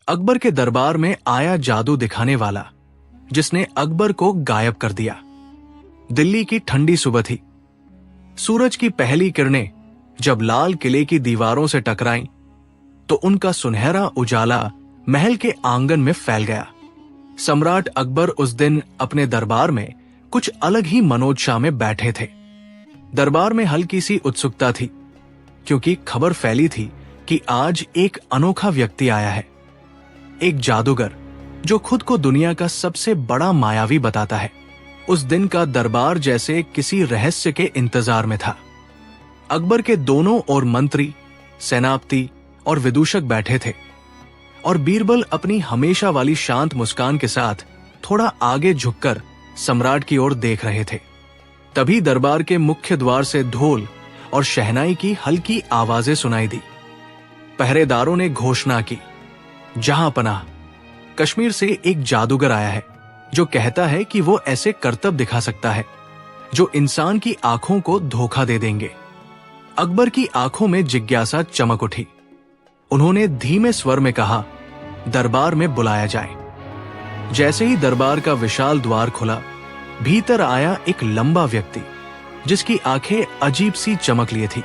अकबर के दरबार में आया जादू दिखाने वाला, जिसने अकबर को गायब कर दिया। दिल्ली की ठंडी सुबह थी। सूरज की पहली किरणें जब लाल किले की दीवारों से टकराईं, तो उनका सुनहरा उजाला महल के आंगन में फैल गया। सम्राट अकबर उस दिन अपने दरबार में कुछ अलग ही मनोदशा में बैठे थे। दरबार में हल्की सी उत्सुकता थी, क्योंकि खबर फैली थी कि आज एक अनोखा व्यक्ति आया है, एक जादूगर जो खुद को दुनिया का सबसे बड़ा मायावी बताता है। उस दिन का दरबार जैसे किसी रहस्य के इंतजार में था। अकबर के दोनों ओर मंत्री, सेनापति और विदूषक बैठे थे, और बीरबल अपनी हमेशा वाली शांत मुस्कान के साथ थोड़ा आगे झुककर सम्राट की ओर देख रहे थे। तभी दरबार के मुख्य द्वार से ढोल और शहनाई की हल्की आवाजें सुनाई दी। पहरेदारों ने घोषणा की, जहां पनाह, कश्मीर से एक जादूगर आया है जो कहता है कि वो ऐसे करतब दिखा सकता है जो इंसान की आंखों को धोखा दे देंगे। अकबर की आंखों में जिज्ञासा चमक उठी। उन्होंने धीमे स्वर में कहा, दरबार में बुलाया जाए। जैसे ही दरबार का विशाल द्वार खुला, भीतर आया एक लंबा व्यक्ति जिसकी आंखें अजीब सी चमक लिए थी।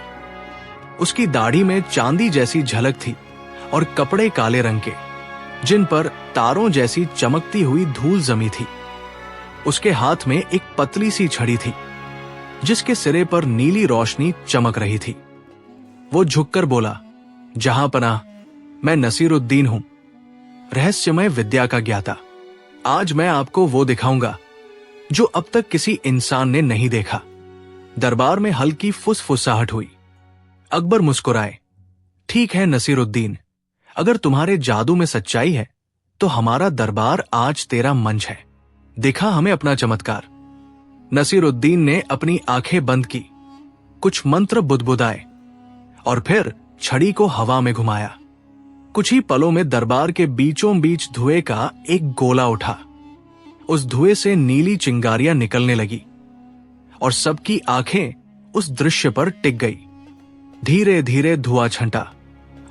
उसकी दाढ़ी में चांदी जैसी झलक थी और कपड़े काले रंग के, जिन पर तारों जैसी चमकती हुई धूल जमी थी। उसके हाथ में एक पतली सी छड़ी थी, जिसके सिरे पर नीली रोशनी चमक रही थी। वो झुककर बोला, जहां पनाह, मैं नसीरुद्दीन हूं, रहस्यमय विद्या का ज्ञाता। आज मैं आपको वो दिखाऊंगा जो अब तक किसी इंसान ने नहीं देखा। दरबार में हल्की फुसफुसाहट हुई। अकबर मुस्कुराए, ठीक है नसीरुद्दीन, अगर तुम्हारे जादू में सच्चाई है तो हमारा दरबार आज तेरा मंच है। दिखा हमें अपना चमत्कार। नसीरुद्दीन ने अपनी आंखें बंद की, कुछ मंत्र बुदबुदाए और फिर छड़ी को हवा में घुमाया। कुछ ही पलों में दरबार के बीचों बीच धुएं का एक गोला उठा। उस धुएं से नीली चिंगारियां निकलने लगी और सबकी आंखें उस दृश्य पर टिक गई। धीरे धीरे धुआं छंटा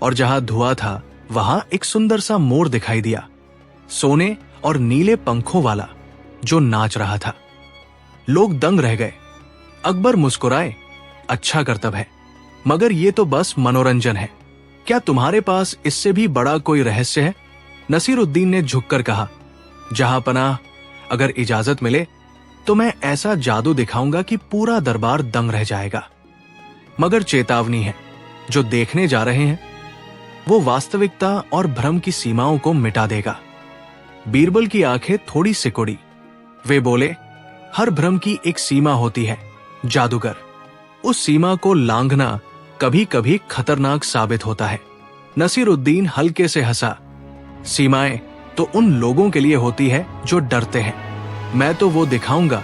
और जहां धुआं था वहां एक सुंदर सा मोर दिखाई दिया, सोने और नीले पंखों वाला, जो नाच रहा था। लोग दंग रह गए। अकबर मुस्कुराए, अच्छा करतब है, मगर ये तो बस मनोरंजन है। क्या तुम्हारे पास इससे भी बड़ा कोई रहस्य है? नसीरुद्दीन ने झुककर कहा, जहां पनाह, अगर इजाजत मिले तो मैं ऐसा जादू दिखाऊंगा कि पूरा दरबार दंग रह जाएगा। मगर चेतावनी है, जो देखने जा रहे हैं वो वास्तविकता और भ्रम की सीमाओं को मिटा देगा। बीरबल की आंखें थोड़ी सिकुड़ी। वे बोले, हर भ्रम की एक सीमा होती है जादूगर। उस सीमा को लांघना कभी कभी खतरनाक साबित होता है। नसीरुद्दीन हल्के से हंसा, सीमाएं तो उन लोगों के लिए होती है जो डरते हैं। मैं तो वो दिखाऊंगा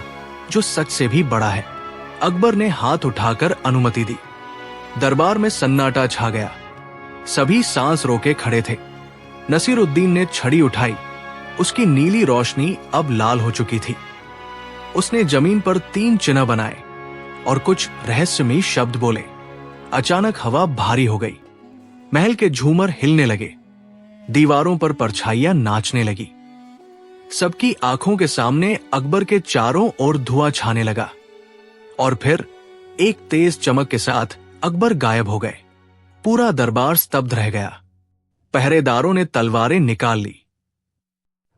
जो सच से भी बड़ा है। अकबर ने हाथ उठाकर अनुमति दी। दरबार में सन्नाटा छा गया। सभी सांस रोके खड़े थे। नसीरुद्दीन ने छड़ी उठाई। उसकी नीली रोशनी अब लाल हो चुकी थी। उसने जमीन पर 3 चिन्ह बनाए और कुछ रहस्यमयी शब्द बोले। अचानक हवा भारी हो गई। महल के झूमर हिलने लगे। दीवारों पर परछाइयां नाचने लगी। सबकी आंखों के सामने अकबर के चारों ओर धुआं छाने लगा और फिर एक तेज चमक के साथ अकबर गायब हो गए। पूरा दरबार स्तब्ध रह गया। पहरेदारों ने तलवारें निकाल ली।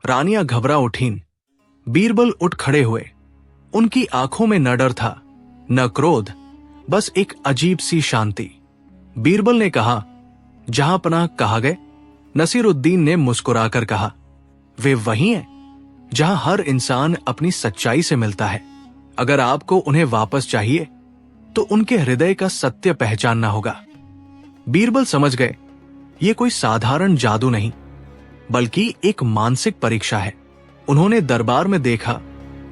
रानियां घबरा उठीं। बीरबल उठ खड़े हुए। उनकी आंखों में न डर था, न क्रोध, बस एक अजीब सी शांति। बीरबल ने कहा, जहां पनाह कहा गए। नसीरुद्दीन ने मुस्कुराकर कहा, वे वही हैं जहां हर इंसान अपनी सच्चाई से मिलता है। अगर आपको उन्हें वापस चाहिए तो उनके हृदय का सत्य पहचानना होगा। बीरबल समझ गए, ये कोई साधारण जादू नहीं, बल्कि एक मानसिक परीक्षा है। उन्होंने दरबार में देखा,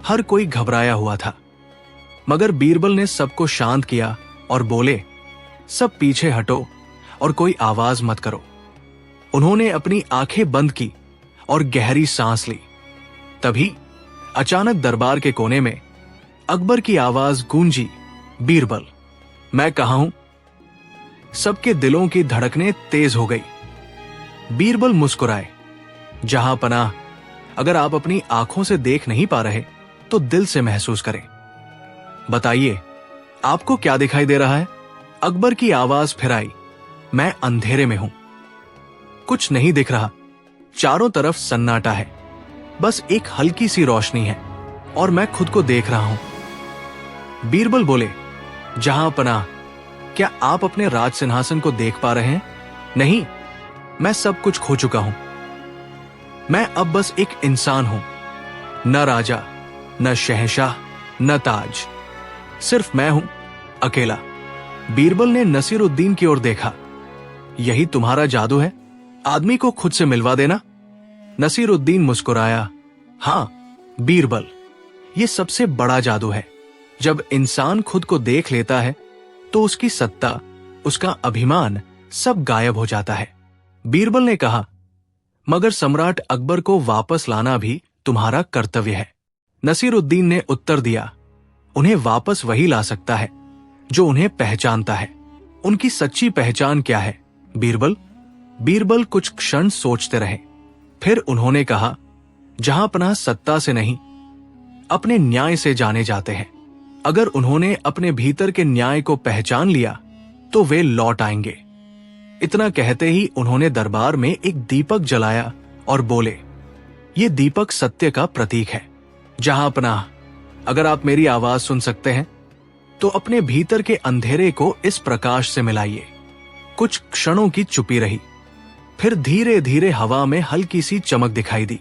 हर कोई घबराया हुआ था, मगर बीरबल ने सबको शांत किया और बोले, सब पीछे हटो और कोई आवाज मत करो। उन्होंने अपनी आंखें बंद की और गहरी सांस ली। तभी अचानक दरबार के कोने में अकबर की आवाज गूंजी, बीरबल, मैं कहां हूं? सबके दिलों की धड़कनें तेज हो गई। बीरबल मुस्कुराए, जहां पनाह, अगर आप अपनी आंखों से देख नहीं पा रहे तो दिल से महसूस करें। बताइए, आपको क्या दिखाई दे रहा है? अकबर की आवाज फिर आई, मैं अंधेरे में हूं, कुछ नहीं दिख रहा। चारों तरफ सन्नाटा है, बस एक हल्की सी रोशनी है और मैं खुद को देख रहा हूं। बीरबल बोले, जहां पनाह, क्या आप अपने राज सिंहासन को देख पा रहे हैं? नहीं, मैं सब कुछ खो चुका हूं। मैं अब बस एक इंसान हूं, न राजा, न शहंशाह, न ताज, सिर्फ मैं हूं, अकेला। बीरबल ने नसीरुद्दीन की ओर देखा। यही तुम्हारा जादू है? आदमी को खुद से मिलवा देना? नसीरुद्दीन मुस्कुराया। हां बीरबल, यह सबसे बड़ा जादू है। जब इंसान खुद को देख लेता है तो उसकी सत्ता, उसका अभिमान सब गायब हो जाता है। बीरबल ने कहा, मगर सम्राट अकबर को वापस लाना भी तुम्हारा कर्तव्य है। नसीरुद्दीन ने उत्तर दिया, उन्हें वापस वही ला सकता है जो उन्हें पहचानता है। उनकी सच्ची पहचान क्या है, बीरबल? बीरबल कुछ क्षण सोचते रहे, फिर उन्होंने कहा, जहां पनाह सत्ता से नहीं, अपने न्याय से जाने जाते हैं। अगर उन्होंने अपने भीतर के न्याय को पहचान लिया तो वे लौट आएंगे। इतना कहते ही उन्होंने दरबार में एक दीपक जलाया और बोले, ये दीपक सत्य का प्रतीक है। जहां पनाह, अगर आप मेरी आवाज सुन सकते हैं तो अपने भीतर के अंधेरे को इस प्रकाश से मिलाइए। कुछ क्षणों की चुप्पी रही, फिर धीरे धीरे हवा में हल्की सी चमक दिखाई दी।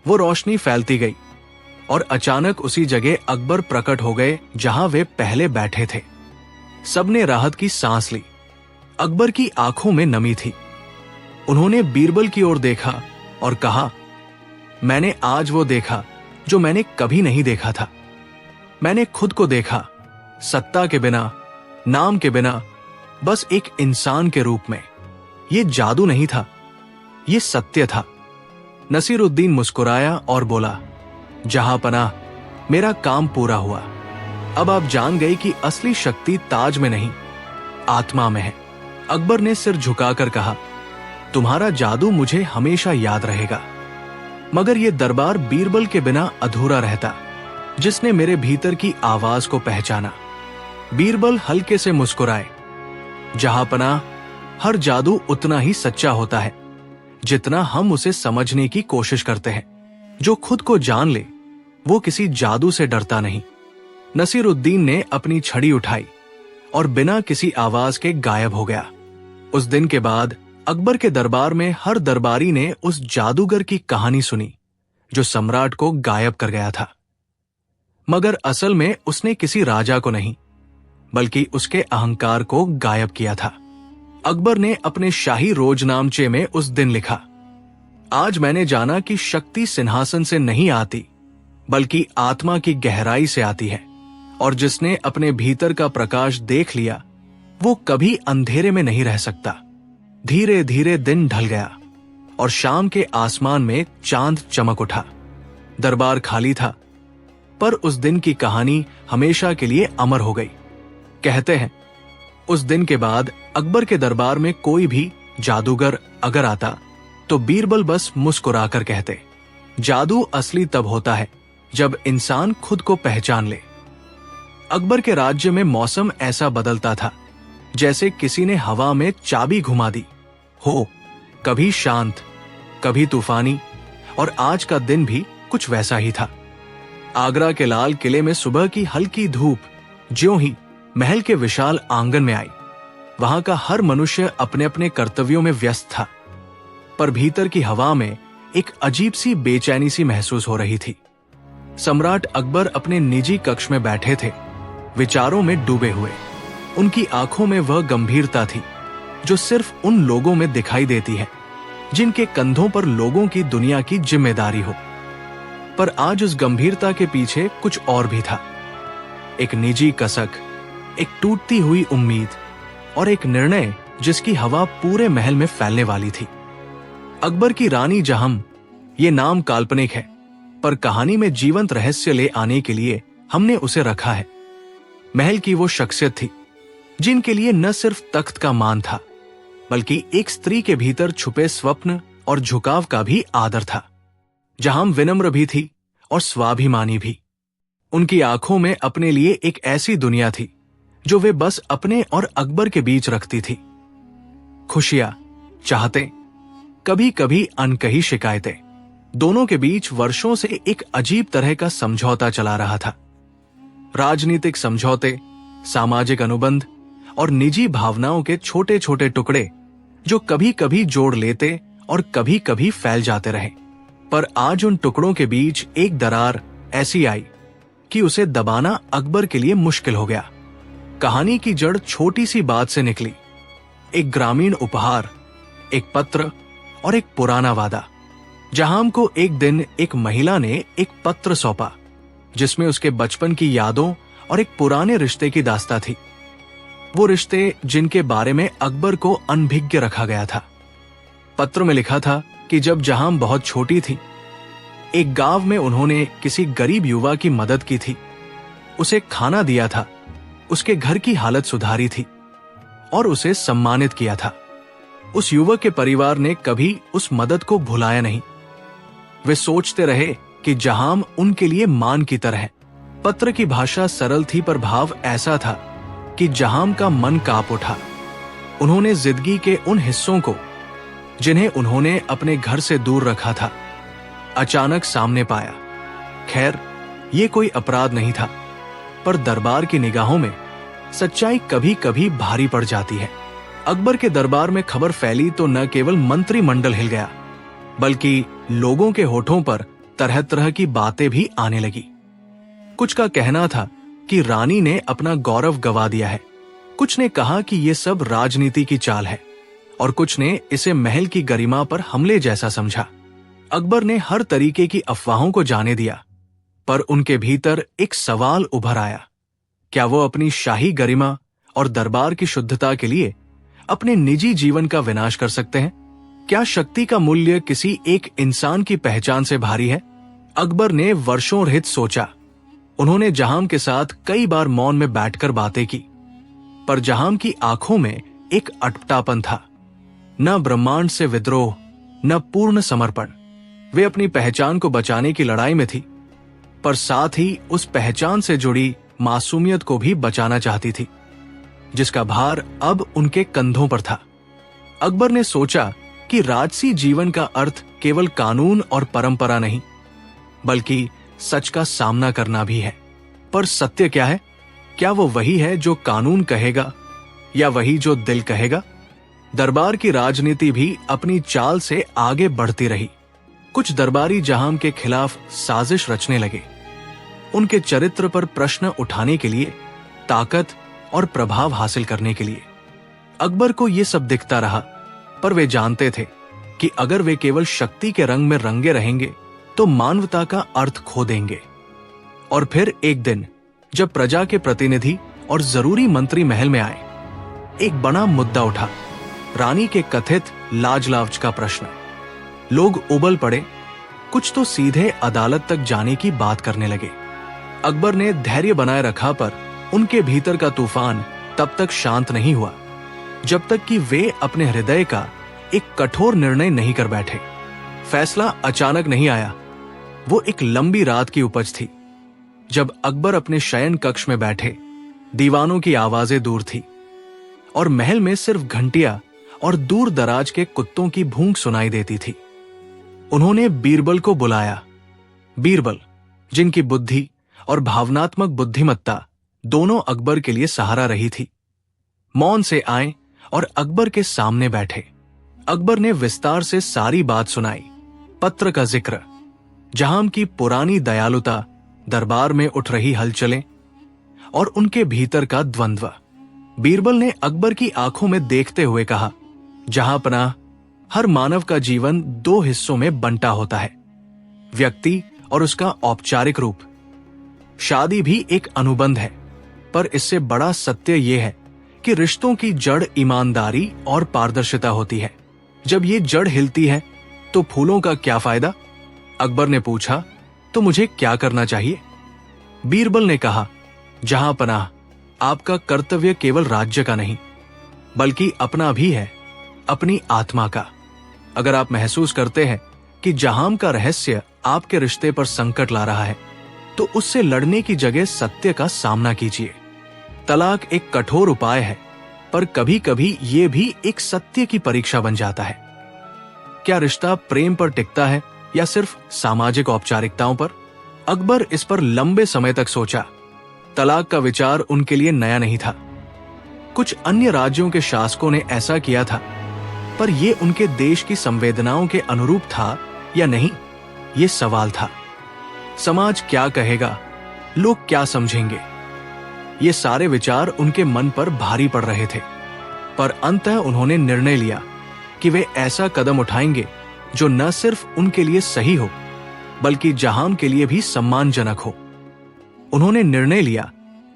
वो रोशनी फैलती गई और अचानक उसी जगह अकबर प्रकट हो गए जहां वे पहले बैठे थे। सबने राहत की सांस ली। अकबर की आंखों में नमी थी। उन्होंने बीरबल की ओर देखा और कहा, मैंने आज वो देखा जो मैंने कभी नहीं देखा था। मैंने खुद को देखा, सत्ता के बिना, नाम के बिना, बस एक इंसान के रूप में। ये जादू नहीं था, ये सत्य था। नसीरुद्दीन मुस्कुराया और बोला, जहां पनाह, मेरा काम पूरा हुआ। अब आप जान गए कि असली शक्ति ताज में नहीं, आत्मा में है। अकबर ने सिर झुकाकर कहा, तुम्हारा जादू मुझे हमेशा याद रहेगा। मगर यह दरबार बीरबल के बिना अधूरा रहता, जिसने मेरे भीतर की आवाज को पहचाना। बीरबल हल्के से मुस्कुराए। जहां पनाह, हर जादू उतना ही सच्चा होता है जितना हम उसे समझने की कोशिश करते हैं। जो खुद को जान ले, वो किसी जादू से डरता नहीं। नसीरुद्दीन ने अपनी छड़ी उठाई और बिना किसी आवाज के गायब हो गया। उस दिन के बाद अकबर के दरबार में हर दरबारी ने उस जादूगर की कहानी सुनी जो सम्राट को गायब कर गया था। मगर असल में उसने किसी राजा को नहीं, बल्कि उसके अहंकार को गायब किया था। अकबर ने अपने शाही रोजनामचे में उस दिन लिखा, आज मैंने जाना कि शक्ति सिंहासन से नहीं आती, बल्कि आत्मा की गहराई से आती है, और जिसने अपने भीतर का प्रकाश देख लिया वो कभी अंधेरे में नहीं रह सकता। धीरे धीरे दिन ढल गया और शाम के आसमान में चांद चमक उठा। दरबार खाली था, पर उस दिन की कहानी हमेशा के लिए अमर हो गई। कहते हैं, उस दिन के बाद अकबर के दरबार में कोई भी जादूगर अगर आता तो बीरबल बस मुस्कुराकर कहते, जादू असली तब होता है जब इंसान खुद को पहचान ले। अकबर के राज्य में मौसम ऐसा बदलता था जैसे किसी ने हवा में चाबी घुमा दी हो, कभी शांत, कभी तूफानी, और आज का दिन भी कुछ वैसा ही था। आगरा के लाल किले में सुबह की हल्की धूप ज्यों ही महल के विशाल आंगन में आई, वहां का हर मनुष्य अपने अपने कर्तव्यों में व्यस्त था, पर भीतर की हवा में एक अजीब सी बेचैनी सी महसूस हो रही थी। सम्राट अकबर अपने निजी कक्ष में बैठे थे, विचारों में डूबे हुए। उनकी आंखों में वह गंभीरता थी जो सिर्फ उन लोगों में दिखाई देती है जिनके कंधों पर लोगों की दुनिया की जिम्मेदारी हो। पर आज उस गंभीरता के पीछे कुछ और भी था। एक निजी कसक, एक टूटती हुई उम्मीद और एक निर्णय जिसकी हवा पूरे महल में फैलने वाली थी। अकबर की रानी जहम, ये नाम काल्पनिक है, पर कहानी में जीवंत रहस्य ले आने के लिए हमने उसे रखा है। महल की वो शख्सियत थी जिनके लिए न सिर्फ तख्त का मान था, बल्कि एक स्त्री के भीतर छुपे स्वप्न और झुकाव का भी आदर था। जहां विनम्र भी थी और स्वाभिमानी भी। उनकी आंखों में अपने लिए एक ऐसी दुनिया थी जो वे बस अपने और अकबर के बीच रखती थी। खुशियां, चाहतें, कभी कभी अनकही शिकायतें, दोनों के बीच वर्षों से एक अजीब तरह का समझौता चला रहा था। राजनीतिक समझौते, सामाजिक अनुबंध और निजी भावनाओं के छोटे छोटे टुकड़े जो कभी कभी जोड़ लेते और कभी कभी फैल जाते रहे। पर आज उन टुकड़ों के बीच एक दरार ऐसी आई कि उसे दबाना अकबर के लिए मुश्किल हो गया। कहानी की जड़ छोटी सी बात से निकली। एक ग्रामीण उपहार, एक पत्र और एक पुराना वादा। जहां को एक दिन एक महिला ने एक पत्र सौंपा जिसमें उसके बचपन की यादों और एक पुराने रिश्ते की दास्तां थी। वो रिश्ते जिनके बारे में अकबर को अनभिज्ञ रखा गया था। पत्र में लिखा था कि जब जहां बहुत छोटी थी, एक गांव में उन्होंने किसी गरीब युवा की मदद की थी, उसे खाना दिया था, उसके घर की हालत सुधारी थी और उसे सम्मानित किया था। उस युवक के परिवार ने कभी उस मदद को भुलाया नहीं। वे सोचते रहे कि जहां उनके लिए मान की तरह है। पत्र की भाषा सरल थी पर भाव ऐसा था कि जहां का मन कांप उठा। उन्होंने जिंदगी के उन हिस्सों को जिन्हें उन्होंने अपने घर से दूर रखा था अचानक सामने पाया। खैर, ये कोई अपराध नहीं था, पर दरबार की निगाहों में सच्चाई कभी कभी भारी पड़ जाती है। अकबर के दरबार में खबर फैली तो न केवल मंत्रिमंडल हिल गया, बल्कि लोगों के होठों पर तरह तरह की बातें भी आने लगी। कुछ का कहना था कि रानी ने अपना गौरव गवा दिया है, कुछ ने कहा कि यह सब राजनीति की चाल है और कुछ ने इसे महल की गरिमा पर हमले जैसा समझा। अकबर ने हर तरीके की अफवाहों को जाने दिया, पर उनके भीतर एक सवाल उभर आया। क्या वो अपनी शाही गरिमा और दरबार की शुद्धता के लिए अपने निजी जीवन का विनाश कर सकते हैं? क्या शक्ति का मूल्य किसी एक इंसान की पहचान से भारी है? अकबर ने वर्षों रहित सोचा। उन्होंने जहां के साथ कई बार मौन में बैठकर बातें की, पर जहां की आंखों में एक अटपटापन था। न ब्रह्मांड से विद्रोह, न पूर्ण समर्पण। वे अपनी पहचान को बचाने की लड़ाई में थी, पर साथ ही उस पहचान से जुड़ी मासूमियत को भी बचाना चाहती थी, जिसका भार अब उनके कंधों पर था। अकबर ने सोचा कि राजसी जीवन का अर्थ केवल कानून और परंपरा नहीं, बल्कि सच का सामना करना भी है। पर सत्य क्या है? क्या वो वही है जो कानून कहेगा या वही जो दिल कहेगा? दरबार की राजनीति भी अपनी चाल से आगे बढ़ती रही। कुछ दरबारी जहां के खिलाफ साजिश रचने लगे, उनके चरित्र पर प्रश्न उठाने के लिए, ताकत और प्रभाव हासिल करने के लिए। अकबर को यह सब दिखता रहा, पर वे जानते थे कि अगर वे केवल शक्ति के रंग में रंगे रहेंगे तो मानवता का अर्थ खो देंगे। और फिर एक दिन जब प्रजा के प्रतिनिधि और जरूरी मंत्री महल में आए, एक बड़ा मुद्दा उठा, रानी के कथित लाज-लाज का प्रश्न। लोग उबल पड़े, कुछ तो सीधे अदालत तक जाने की बात करने लगे। अकबर ने धैर्य बनाए रखा, पर उनके भीतर का तूफान तब तक शांत नहीं हुआ जब तक कि वे अपने हृदय का एक कठोर निर्णय नहीं कर बैठे। फैसला अचानक नहीं आया, वो एक लंबी रात की उपज थी। जब अकबर अपने शयन कक्ष में बैठे, दीवानों की आवाजें दूर थी और महल में सिर्फ घंटियां और दूर दराज के कुत्तों की भूंक सुनाई देती थी। उन्होंने बीरबल को बुलाया। बीरबल, जिनकी बुद्धि और भावनात्मक बुद्धिमत्ता दोनों अकबर के लिए सहारा रही थी, मौन से आए और अकबर के सामने बैठे। अकबर ने विस्तार से सारी बात सुनाई, पत्र का जिक्र, जहां की पुरानी दयालुता, दरबार में उठ रही हलचलें और उनके भीतर का द्वंद्व। बीरबल ने अकबर की आंखों में देखते हुए कहा, जहां पनाह, हर मानव का जीवन दो हिस्सों में बंटा होता है, व्यक्ति और उसका औपचारिक रूप। शादी भी एक अनुबंध है, पर इससे बड़ा सत्य यह है कि रिश्तों की जड़ ईमानदारी और पारदर्शिता होती है। जब ये जड़ हिलती है तो फूलों का क्या फायदा? अकबर ने पूछा, तो मुझे क्या करना चाहिए? बीरबल ने कहा, जहां पनाह, आपका कर्तव्य केवल राज्य का नहीं, बल्कि अपना भी है, अपनी आत्मा का। अगर आप महसूस करते हैं कि जहाम का रहस्य आपके रिश्ते पर संकट ला रहा है, तो उससे लड़ने की जगह सत्य का सामना कीजिए। तलाक एक कठोर उपाय है, पर कभी कभी ये भी एक सत्य की परीक्षा बन जाता है। क्या रिश्ता प्रेम पर टिकता है या सिर्फ सामाजिक औपचारिकताओं पर? अकबर इस पर लंबे समय तक सोचा। तलाक का विचार उनके लिए नया नहीं था। कुछ अन्य राज्यों के शासकों ने ऐसा किया था, पर यह उनके देश की संवेदनाओं के अनुरूप था या नहीं, ये सवाल था। समाज क्या कहेगा, लोग क्या समझेंगे, ये सारे विचार उनके मन पर भारी पड़ रहे थे। पर अंततः उन्होंने निर्णय लिया कि वे ऐसा कदम उठाएंगे जो न सिर्फ उनके लिए सही हो, बल्कि जहाम के लिए भी सम्मानजनक हो। उन्होंने निर्णय लिया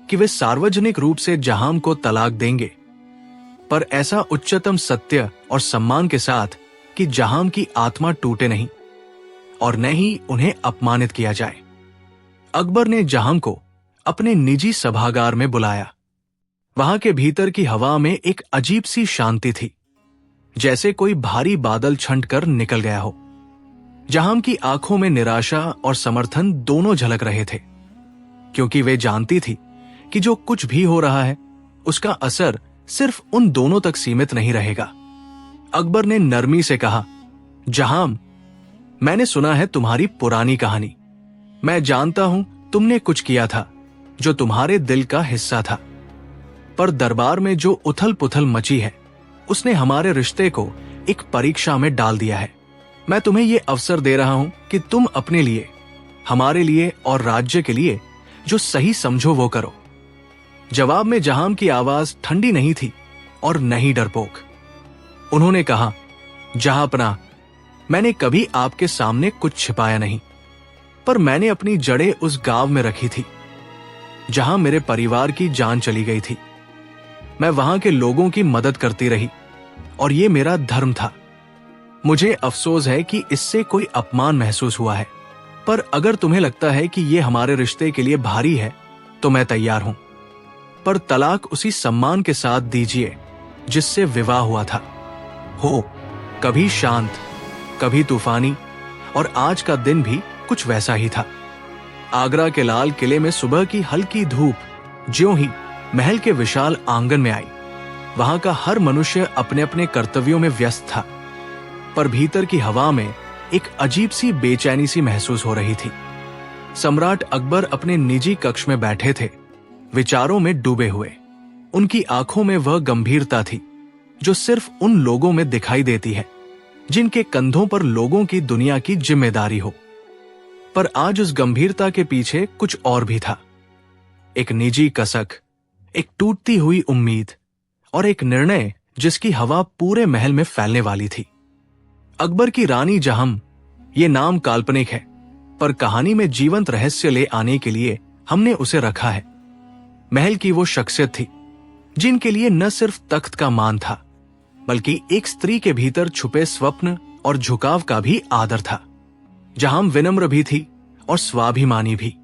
कि वे सार्वजनिक रूप से जहाम को तलाक देंगे, पर ऐसा उच्चतम सत्य और सम्मान के साथ कि जहाम की आत्मा टूटे नहीं और न ही उन्हें अपमानित किया जाए। अकबर ने जहाम को अपने निजी सभागार में बुलाया। वहां के भीतर की हवा में एक अजीब सी शांति थी, जैसे कोई भारी बादल छंट कर निकल गया हो। जहाम की आंखों में निराशा और समर्थन दोनों झलक रहे थे, क्योंकि वे जानती थी कि जो कुछ भी हो रहा है उसका असर सिर्फ उन दोनों तक सीमित नहीं रहेगा। अकबर ने नरमी से कहा, जहाम, मैंने सुना है तुम्हारी पुरानी कहानी। मैं जानता हूं तुमने कुछ किया था जो तुम्हारे दिल का हिस्सा था, पर दरबार में जो उथल पुथल मची है उसने हमारे रिश्ते को एक परीक्षा में डाल दिया है। मैं तुम्हें यह अवसर दे रहा हूं कि तुम अपने लिए, हमारे लिए और राज्य के लिए जो सही समझो वो करो। जवाब में जहाम की आवाज ठंडी नहीं थी और न ही डरपोक। उन्होंने कहा, जहांपनाह, मैंने कभी आपके सामने कुछ छिपाया नहीं, पर मैंने अपनी जड़ें उस गांव में रखी थी जहां मेरे परिवार की जान चली गई थी। मैं वहां के लोगों की मदद करती रही और ये मेरा धर्म था। मुझे अफसोस है कि इससे कोई अपमान महसूस हुआ है, पर अगर तुम्हें लगता है कि यह हमारे रिश्ते के लिए भारी है तो मैं तैयार हूं। पर तलाक उसी सम्मान के साथ दीजिए जिससे विवाह हुआ था। हो कभी शांत, कभी तूफानी, और आज का दिन भी कुछ वैसा ही था। आगरा के लाल किले में सुबह की हल्की धूप ज्यों ही महल के विशाल आंगन में आई, वहां का हर मनुष्य अपने अपने कर्तव्यों में व्यस्त था, पर भीतर की हवा में एक अजीब सी बेचैनी सी महसूस हो रही थी। सम्राट अकबर अपने निजी कक्ष में बैठे थे, विचारों में डूबे हुए। उनकी आंखों में वह गंभीरता थी जो सिर्फ उन लोगों में दिखाई देती है जिनके कंधों पर लोगों की दुनिया की जिम्मेदारी हो। पर आज उस गंभीरता के पीछे कुछ और भी था। एक निजी कसक, एक टूटती हुई उम्मीद और एक निर्णय जिसकी हवा पूरे महल में फैलने वाली थी। अकबर की रानी जहां, ये नाम काल्पनिक है, पर कहानी में जीवंत रहस्य ले आने के लिए हमने उसे रखा है। महल की वो शख्सियत थी जिनके लिए न सिर्फ तख्त का मान था, बल्कि एक स्त्री के भीतर छुपे स्वप्न और झुकाव का भी आदर था। जहां विनम्र भी थी और स्वाभिमानी भी।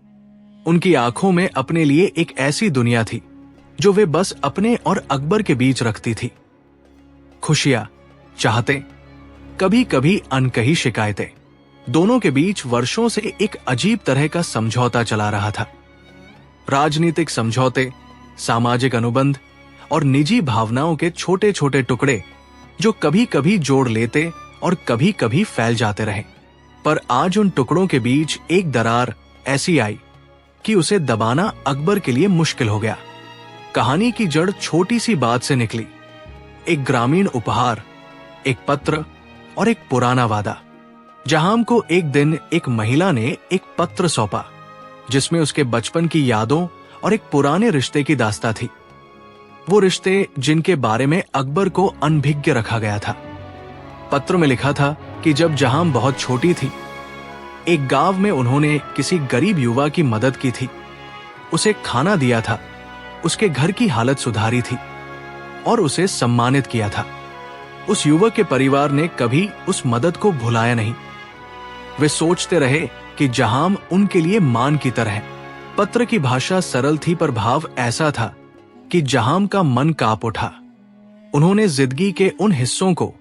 उनकी आंखों में अपने लिए एक ऐसी दुनिया थी जो वे बस अपने और अकबर के बीच रखती थी। खुशियां, चाहते, कभी कभी अनकही शिकायतें, दोनों के बीच वर्षों से एक अजीब तरह का समझौता चला रहा था। राजनीतिक समझौते, सामाजिक अनुबंध और निजी भावनाओं के छोटे छोटे टुकड़े जो कभी कभी जोड़ लेते और कभी कभी फैल जाते रहे। पर आज उन टुकड़ों के बीच एक दरार ऐसी आई कि उसे दबाना अकबर के लिए मुश्किल हो गया। कहानी की जड़ छोटी सी बात से निकली, एक ग्रामीण उपहार, एक पत्र और एक पुराना वादा। जहां को एक दिन एक महिला ने एक पत्र सौंपा जिसमें उसके बचपन की यादों और एक पुराने रिश्ते की दास्तां थी। वो रिश्ते जिनके बारे में अकबर को अनभिज्ञ रखा गया था। पत्र में लिखा था कि जब जहां बहुत छोटी थी, एक गांव में उन्होंने किसी गरीब युवा की मदद की थी, उसे खाना दिया था, उसके घर की हालत सुधारी थी और उसे सम्मानित किया था। उस युवक के परिवार ने कभी उस मदद को भुलाया नहीं। वे सोचते रहे कि जहां उनके लिए मान की तरह है। पत्र की भाषा सरल थी, पर भाव ऐसा था कि जहां का मन कांप उठा। उन्होंने जिंदगी के उन हिस्सों को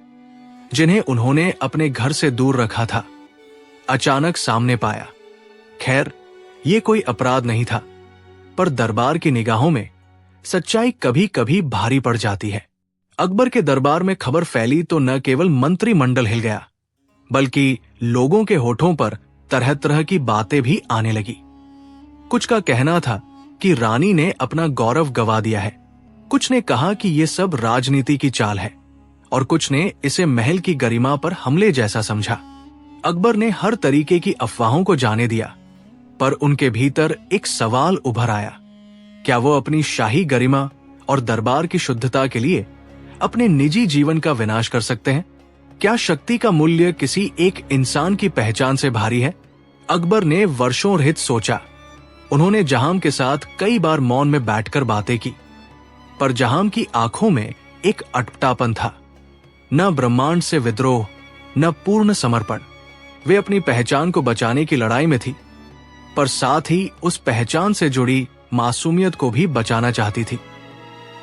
जिन्हें उन्होंने अपने घर से दूर रखा था, अचानक सामने पाया। खैर, ये कोई अपराध नहीं था, पर दरबार की निगाहों में सच्चाई कभी कभी भारी पड़ जाती है। अकबर के दरबार में खबर फैली तो न केवल मंत्रिमंडल हिल गया, बल्कि लोगों के होठों पर तरह तरह की बातें भी आने लगी। कुछ का कहना था कि रानी ने अपना गौरव गवा दिया है, कुछ ने कहा कि यह सब राजनीति की चाल है, और कुछ ने इसे महल की गरिमा पर हमले जैसा समझा। अकबर ने हर तरीके की अफवाहों को जाने दिया, पर उनके भीतर एक सवाल उभर आया। क्या वो अपनी शाही गरिमा और दरबार की शुद्धता के लिए अपने निजी जीवन का विनाश कर सकते हैं? क्या शक्ति का मूल्य किसी एक इंसान की पहचान से भारी है? अकबर ने वर्षों रहित सोचा। उन्होंने जहां के साथ कई बार मौन में बैठकर बातें की, पर जहां की आंखों में एक अटपटापन था। न ब्रह्मांड से विद्रोह, न पूर्ण समर्पण। वे अपनी पहचान को बचाने की लड़ाई में थी, पर साथ ही उस पहचान से जुड़ी मासूमियत को भी बचाना चाहती थी,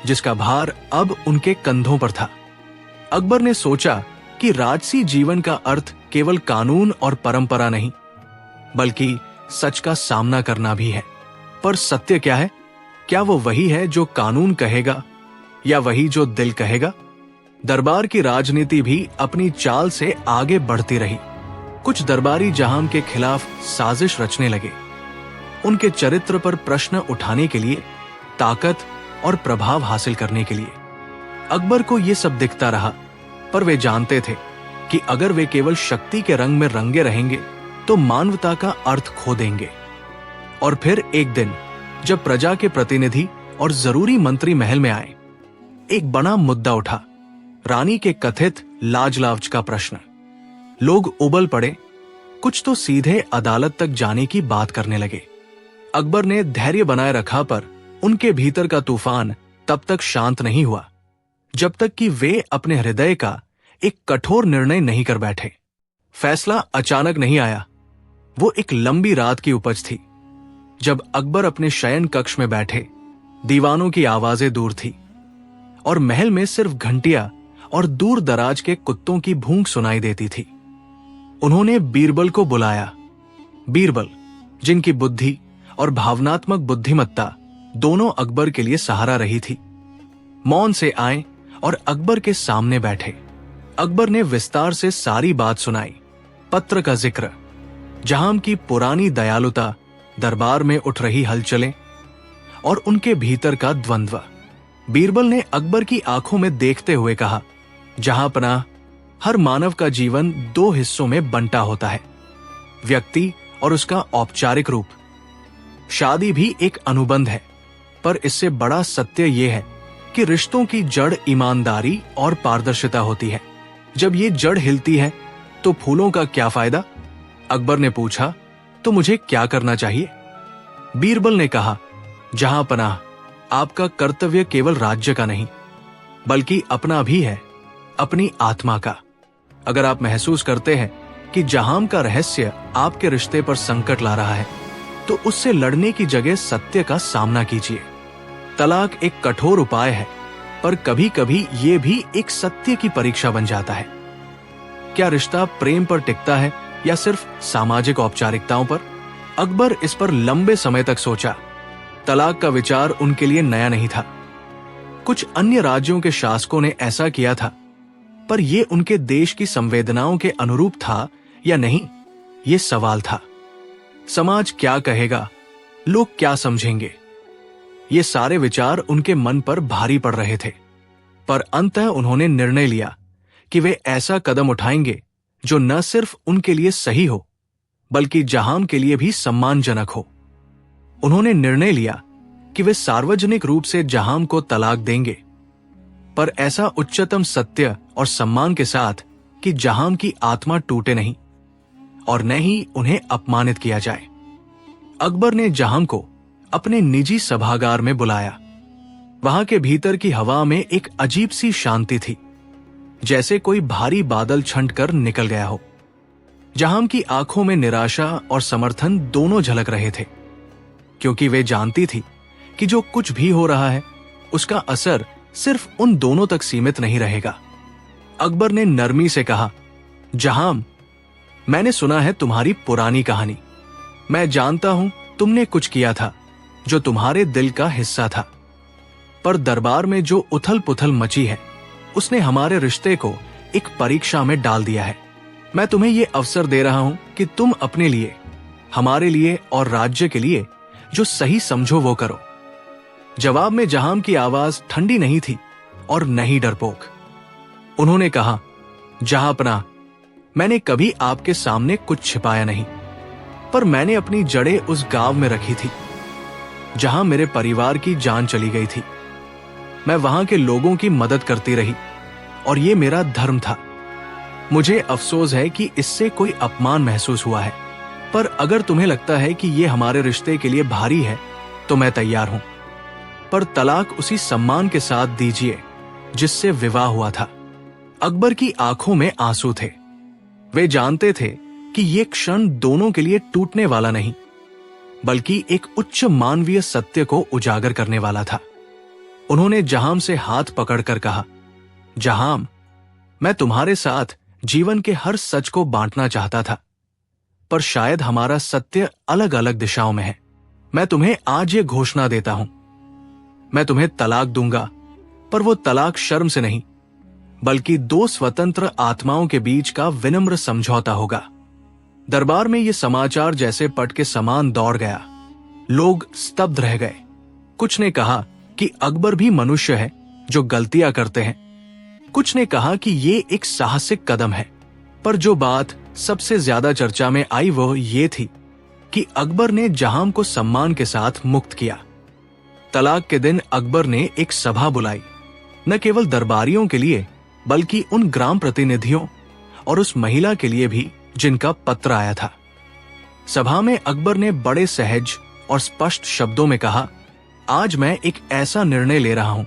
जिसका भार अब उनके कंधों पर था। अकबर ने सोचा कि राजसी जीवन का अर्थ केवल कानून और परंपरा नहीं, बल्कि सच का सामना करना भी है। पर सत्य क्या है? क्या वो वही है जो कानून कहेगा, या वही जो दिल कहेगा? दरबार की राजनीति भी अपनी चाल से आगे बढ़ती रही। कुछ दरबारी जहां के खिलाफ साजिश रचने लगे, उनके चरित्र पर प्रश्न उठाने के लिए, ताकत और प्रभाव हासिल करने के लिए। अकबर को यह सब दिखता रहा, पर वे जानते थे कि अगर वे केवल शक्ति के रंग में रंगे रहेंगे तो मानवता का अर्थ खो देंगे। और फिर एक दिन जब प्रजा के प्रतिनिधि और जरूरी मंत्री महल में आए, एक बड़ा मुद्दा उठा, रानी के कथित लाज-लाज का प्रश्न। लोग उबल पड़े, कुछ तो सीधे अदालत तक जाने की बात करने लगे। अकबर ने धैर्य बनाए रखा, पर उनके भीतर का तूफान तब तक शांत नहीं हुआ जब तक कि वे अपने हृदय का एक कठोर निर्णय नहीं कर बैठे। फैसला अचानक नहीं आया, वो एक लंबी रात की उपज थी। जब अकबर अपने शयन कक्ष में बैठे, दीवानों की आवाजें दूर थी और महल में सिर्फ घंटियां और दूर दराज के कुत्तों की भूंक सुनाई देती थी। उन्होंने बीरबल को बुलाया। बीरबल, जिनकी बुद्धि और भावनात्मक बुद्धिमत्ता दोनों अकबर के लिए सहारा रही थी, मौन से आए और अकबर के सामने बैठे। अकबर ने विस्तार से सारी बात सुनाई, पत्र का जिक्र, जहां की पुरानी दयालुता, दरबार में उठ रही हलचलें और उनके भीतर का द्वंद्व। बीरबल ने अकबर की आंखों में देखते हुए कहा, जहांपनाह, हर मानव का जीवन दो हिस्सों में बंटा होता है, व्यक्ति और उसका औपचारिक रूप। शादी भी एक अनुबंध है, पर इससे बड़ा सत्य यह है कि रिश्तों की जड़ ईमानदारी और पारदर्शिता होती है। जब ये जड़ हिलती है तो फूलों का क्या फायदा? अकबर ने पूछा, तो मुझे क्या करना चाहिए? बीरबल ने कहा, जहांपनाह, आपका कर्तव्य केवल राज्य का नहीं, बल्कि अपना भी है, अपनी आत्मा का। अगर आप महसूस करते हैं कि जहां का रहस्य आपके रिश्ते पर संकट ला रहा है, तो उससे लड़ने की जगह सत्य का सामना कीजिए। तलाक एक कठोर उपाय है, पर कभी कभी ये भी एक सत्य की परीक्षा बन जाता है। क्या रिश्ता प्रेम पर टिकता है या सिर्फ सामाजिक औपचारिकताओं पर? अकबर इस पर लंबे समय तक सोचा। तलाक का विचार उनके लिए नया नहीं था। कुछ अन्य राज्यों के शासकों ने ऐसा किया था, पर यह उनके देश की संवेदनाओं के अनुरूप था या नहीं, यह सवाल था। समाज क्या कहेगा, लोग क्या समझेंगे, ये सारे विचार उनके मन पर भारी पड़ रहे थे। पर अंततः उन्होंने निर्णय लिया कि वे ऐसा कदम उठाएंगे जो न सिर्फ उनके लिए सही हो, बल्कि जहां के लिए भी सम्मानजनक हो। उन्होंने निर्णय लिया कि वे सार्वजनिक रूप से जहां को तलाक देंगे, पर ऐसा उच्चतम सत्य और सम्मान के साथ कि जहां की आत्मा टूटे नहीं और न ही उन्हें अपमानित किया जाए। अकबर ने जहां को अपने निजी सभागार में बुलाया। वहां के भीतर की हवा में एक अजीब सी शांति थी, जैसे कोई भारी बादल छंट कर निकल गया हो। जहां की आंखों में निराशा और समर्थन दोनों झलक रहे थे, क्योंकि वे जानती थी कि जो कुछ भी हो रहा है उसका असर सिर्फ उन दोनों तक सीमित नहीं रहेगा। अकबर ने नरमी से कहा, जहां, मैंने सुना है तुम्हारी पुरानी कहानी। मैं जानता हूं तुमने कुछ किया था जो तुम्हारे दिल का हिस्सा था, पर दरबार में जो उथल पुथल मची है उसने हमारे रिश्ते को एक परीक्षा में डाल दिया है। मैं तुम्हें यह अवसर दे रहा हूं कि तुम अपने लिए, हमारे लिए और राज्य के लिए जो सही समझो वो करो। जवाब में जहां की आवाज ठंडी नहीं थी और नहीं डरपोक। उन्होंने कहा, जहांपना, मैंने कभी आपके सामने कुछ छिपाया नहीं, पर मैंने अपनी जड़ें उस गांव में रखी थी जहां मेरे परिवार की जान चली गई थी। मैं वहां के लोगों की मदद करती रही और ये मेरा धर्म था। मुझे अफसोस है कि इससे कोई अपमान महसूस हुआ है, पर अगर तुम्हें लगता है कि ये हमारे रिश्ते के लिए भारी है तो मैं तैयार हूं। पर तलाक उसी सम्मान के साथ दीजिए जिससे विवाह हुआ था। अकबर की आंखों में आंसू थे। वे जानते थे कि यह क्षण दोनों के लिए टूटने वाला नहीं, बल्कि एक उच्च मानवीय सत्य को उजागर करने वाला था। उन्होंने जहां से हाथ पकड़कर कहा, जहां, मैं तुम्हारे साथ जीवन के हर सच को बांटना चाहता था, पर शायद हमारा सत्य अलग अलग दिशाओं में है। मैं तुम्हें आज ये घोषणा देता हूं, मैं तुम्हें तलाक दूंगा, पर वो तलाक शर्म से नहीं, बल्कि दो स्वतंत्र आत्माओं के बीच का विनम्र समझौता होगा। दरबार में ये समाचार जैसे पट के समान दौड़ गया। लोग स्तब्ध रह गए। कुछ ने कहा कि अकबर भी मनुष्य है जो गलतियां करते हैं। कुछ ने कहा कि ये एक साहसिक कदम है, पर जो बात सबसे ज्यादा चर्चा में आई वो ये थी कि अकबर ने जहां को सम्मान के साथ मुक्त किया। तलाक के दिन अकबर ने एक सभा बुलाई, न केवल दरबारियों के लिए बल्कि उन ग्राम प्रतिनिधियों और उस महिला के लिए भी जिनका पत्र आया था। सभा में अकबर ने बड़े सहज और स्पष्ट शब्दों में कहा, आज मैं एक ऐसा निर्णय ले रहा हूं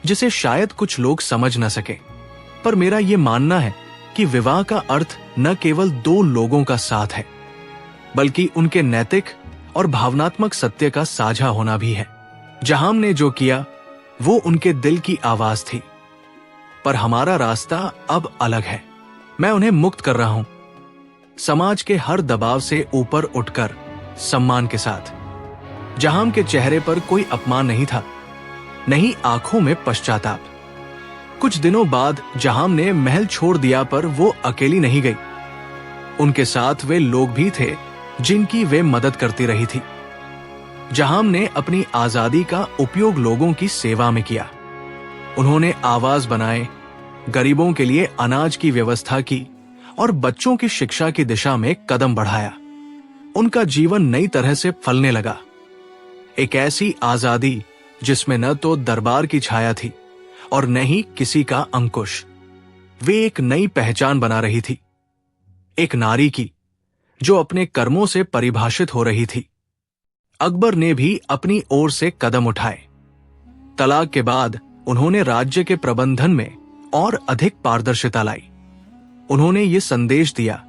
जिसे शायद कुछ लोग समझ न सके, पर मेरा यह मानना है कि विवाह का अर्थ न केवल दो लोगों का साथ है, बल्कि उनके नैतिक और भावनात्मक सत्य का साझा होना भी है। जहां ने जो किया वो उनके दिल की आवाज थी, पर हमारा रास्ता अब अलग है। मैं उन्हें मुक्त कर रहा हूं, समाज के हर दबाव से ऊपर उठकर सम्मान के साथ। जहां के चेहरे पर कोई अपमान नहीं था, नहीं आंखों में पश्चाताप। कुछ दिनों बाद जहां ने महल छोड़ दिया, पर वो अकेली नहीं गई। उनके साथ वे लोग भी थे जिनकी वे मदद करती रही थी। जहां ने अपनी आजादी का उपयोग लोगों की सेवा में किया। उन्होंने आवाज बनाए, गरीबों के लिए अनाज की व्यवस्था की और बच्चों की शिक्षा की दिशा में कदम बढ़ाया। उनका जीवन नई तरह से फलने लगा। एक ऐसी आजादी जिसमें न तो दरबार की छाया थी और न ही किसी का अंकुश। वे एक नई पहचान बना रही थी, एक नारी की जो अपने कर्मों से परिभाषित हो रही थी। अकबर ने भी अपनी ओर से कदम उठाए। तलाक के बाद उन्होंने राज्य के प्रबंधन में और अधिक पारदर्शिता लाई। उन्होंने ये संदेश दिया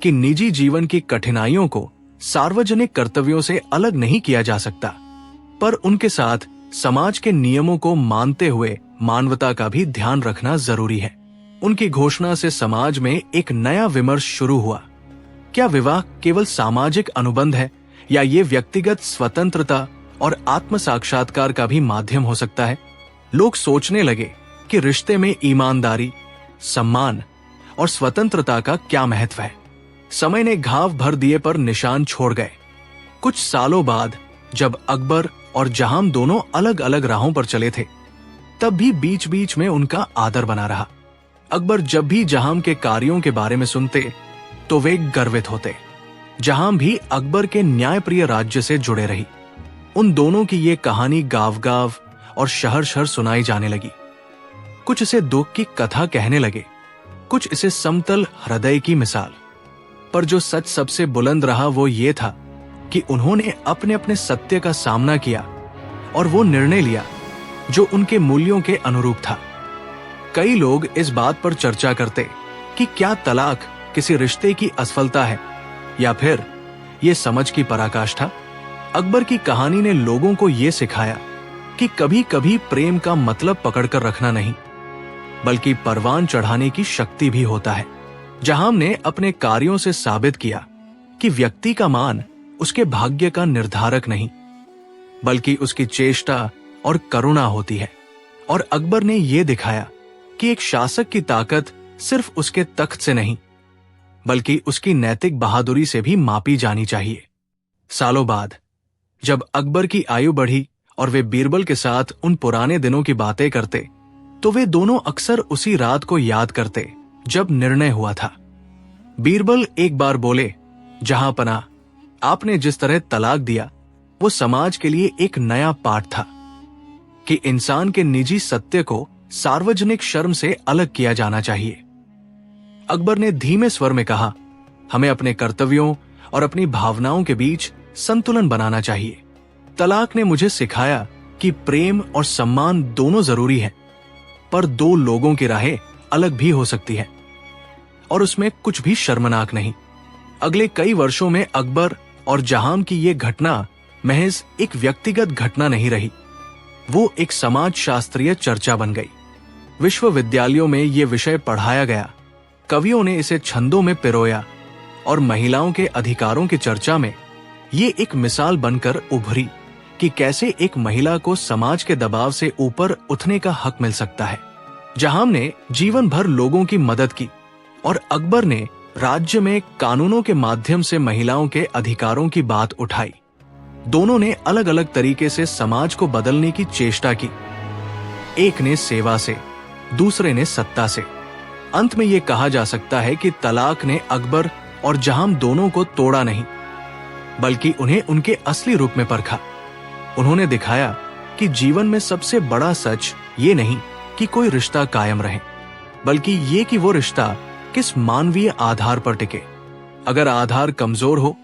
कि निजी जीवन की कठिनाइयों को सार्वजनिक कर्तव्यों से अलग नहीं किया जा सकता, पर उनके साथ समाज के नियमों को मानते हुए मानवता का भी ध्यान रखना जरूरी है। उनकी घोषणा से समाज में एक नया विमर्श शुरू हुआ। क्या विवाह केवल सामाजिक अनुबंध है, या ये व्यक्तिगत स्वतंत्रता और आत्म साक्षात्कार का भी माध्यम हो सकता है? लोग सोचने लगे कि रिश्ते में ईमानदारी, सम्मान और स्वतंत्रता का क्या महत्व है। समय ने घाव भर दिए पर निशान छोड़ गए। कुछ सालों बाद जब अकबर और जहां दोनों अलग अलग राहों पर चले थे, तब भी बीच बीच में उनका आदर बना रहा। अकबर जब भी जहां के कार्यों के बारे में सुनते तो वे गर्वित होते। जहां भी अकबर के न्यायप्रिय राज्य से जुड़े रही। उन दोनों की ये कहानी गांव गांव और शहर शहर सुनाई जाने लगी। कुछ इसे दुख की कथा कहने लगे, कुछ इसे समतल हृदय की मिसाल। पर जो सच सबसे बुलंद रहा वो ये था कि उन्होंने अपने अपने सत्य का सामना किया और वो निर्णय लिया जो उनके मूल्यों के अनुरूप था। कई लोग इस बात पर चर्चा करते कि क्या तलाक किसी रिश्ते की असफलता है या फिर ये समझ की पराकाष्ठा। अकबर की कहानी ने लोगों को ये सिखाया कि कभी कभी प्रेम का मतलब पकड़कर रखना नहीं, बल्कि परवान चढ़ाने की शक्ति भी होता है। जहाम ने अपने कार्यों से साबित किया कि व्यक्ति का मान उसके भाग्य का निर्धारक नहीं, बल्कि उसकी चेष्टा और करुणा होती है। और अकबर ने यह दिखाया कि एक शासक की ताकत सिर्फ उसके तख्त से नहीं, बल्कि उसकी नैतिक बहादुरी से भी मापी जानी चाहिए। सालों बाद जब अकबर की आयु बढ़ी और वे बीरबल के साथ उन पुराने दिनों की बातें करते, तो वे दोनों अक्सर उसी रात को याद करते जब निर्णय हुआ था। बीरबल एक बार बोले, जहांपनाह, आपने जिस तरह तलाक दिया वो समाज के लिए एक नया पाठ था कि इंसान के निजी सत्य को सार्वजनिक शर्म से अलग किया जाना चाहिए। अकबर ने धीमे स्वर में कहा, हमें अपने कर्तव्यों और अपनी भावनाओं के बीच संतुलन बनाना चाहिए। तलाक ने मुझे सिखाया कि प्रेम और सम्मान दोनों जरूरी हैं, पर दो लोगों की राहें अलग भी हो सकती हैं और उसमें कुछ भी शर्मनाक नहीं। अगले कई वर्षों में अकबर और जहां की ये घटना महज एक व्यक्तिगत घटना नहीं रही, वो एक समाज शास्त्रीय चर्चा बन गई। विश्वविद्यालयों में ये विषय पढ़ाया गया, कवियों ने इसे छंदों में पिरोया और महिलाओं के अधिकारों की चर्चा में ये एक मिसाल बनकर उभरी कि कैसे एक महिला को समाज के दबाव से ऊपर उठने का हक मिल सकता है। जहां ने जीवन भर लोगों की मदद की और अकबर ने राज्य में कानूनों के माध्यम से महिलाओं के अधिकारों की बात उठाई। दोनों ने अलग अलग तरीके से समाज को बदलने की चेष्टा की, एक ने सेवा से, दूसरे ने सत्ता से। अंत में यह कहा जा सकता है कि तलाक ने अकबर और जहां दोनों को तोड़ा नहीं, बल्कि उन्हें उनके असली रूप में परखा। उन्होंने दिखाया कि जीवन में सबसे बड़ा सच ये नहीं कि कोई रिश्ता कायम रहे, बल्कि ये कि वो रिश्ता किस मानवीय आधार पर टिके। अगर आधार कमजोर हो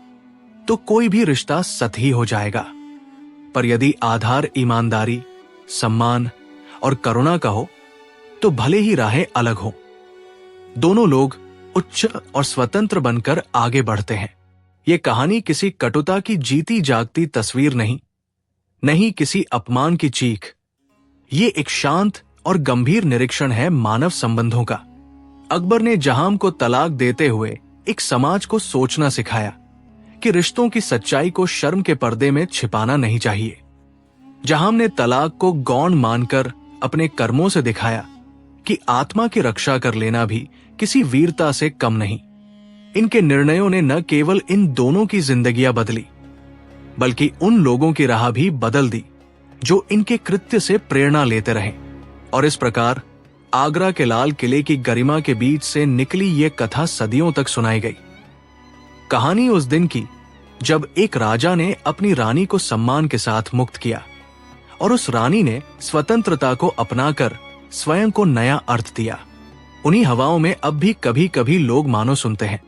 तो कोई भी रिश्ता सतही हो जाएगा, पर यदि आधार ईमानदारी, सम्मान और करुणा का हो तो भले ही राहें अलग हो, दोनों लोग उच्च और स्वतंत्र बनकर आगे बढ़ते हैं। ये कहानी किसी कटुता की जीती जागती तस्वीर नहीं किसी अपमान की चीख। ये एक शांत और गंभीर निरीक्षण है मानव संबंधों का। अकबर ने जहां को तलाक देते हुए एक समाज को सोचना सिखाया कि रिश्तों की सच्चाई को शर्म के पर्दे में छिपाना नहीं चाहिए। जहां ने तलाक को गौण मानकर अपने कर्मों से दिखाया कि आत्मा की रक्षा कर लेना भी किसी वीरता से कम नहीं। इनके निर्णयों ने न केवल इन दोनों की जिंदगियां बदली, बल्कि उन लोगों की राह भी बदल दी जो इनके कृत्य से प्रेरणा लेते रहे। और इस प्रकार आगरा के लाल किले की गरिमा के बीच से निकली ये कथा सदियों तक सुनाई गई। कहानी उस दिन की जब एक राजा ने अपनी रानी को सम्मान के साथ मुक्त किया और उस रानी ने स्वतंत्रता को अपनाकर स्वयं को नया अर्थ दिया। उन्हीं हवाओं में अब भी कभी कभी लोग मानो सुनते हैं,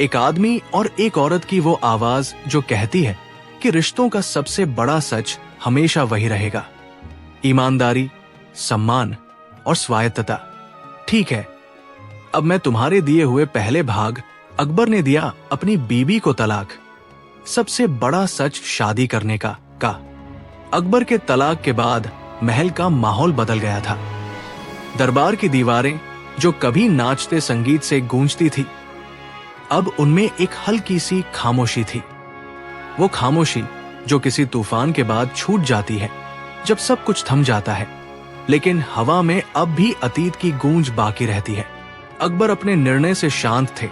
एक आदमी और एक औरत की वो आवाज जो कहती है कि रिश्तों का सबसे बड़ा सच हमेशा वही रहेगा, ईमानदारी, सम्मान और स्वायत्तता। ठीक है, अब मैं तुम्हारे दिए हुए पहले भाग अकबर ने दिया अपनी बीबी को तलाक, सबसे बड़ा सच शादी करने का अकबर के तलाक के बाद महल का माहौल बदल गया था। दरबार की दीवारें जो कभी नाचते संगीत से गूंजती थी, अब उनमें एक हल्की सी खामोशी थी। वो खामोशी जो किसी तूफान के बाद छूट जाती है जब सब कुछ थम जाता है, लेकिन हवा में अब भी अतीत की गूंज बाकी रहती है। अकबर अपने निर्णय से शांत थे,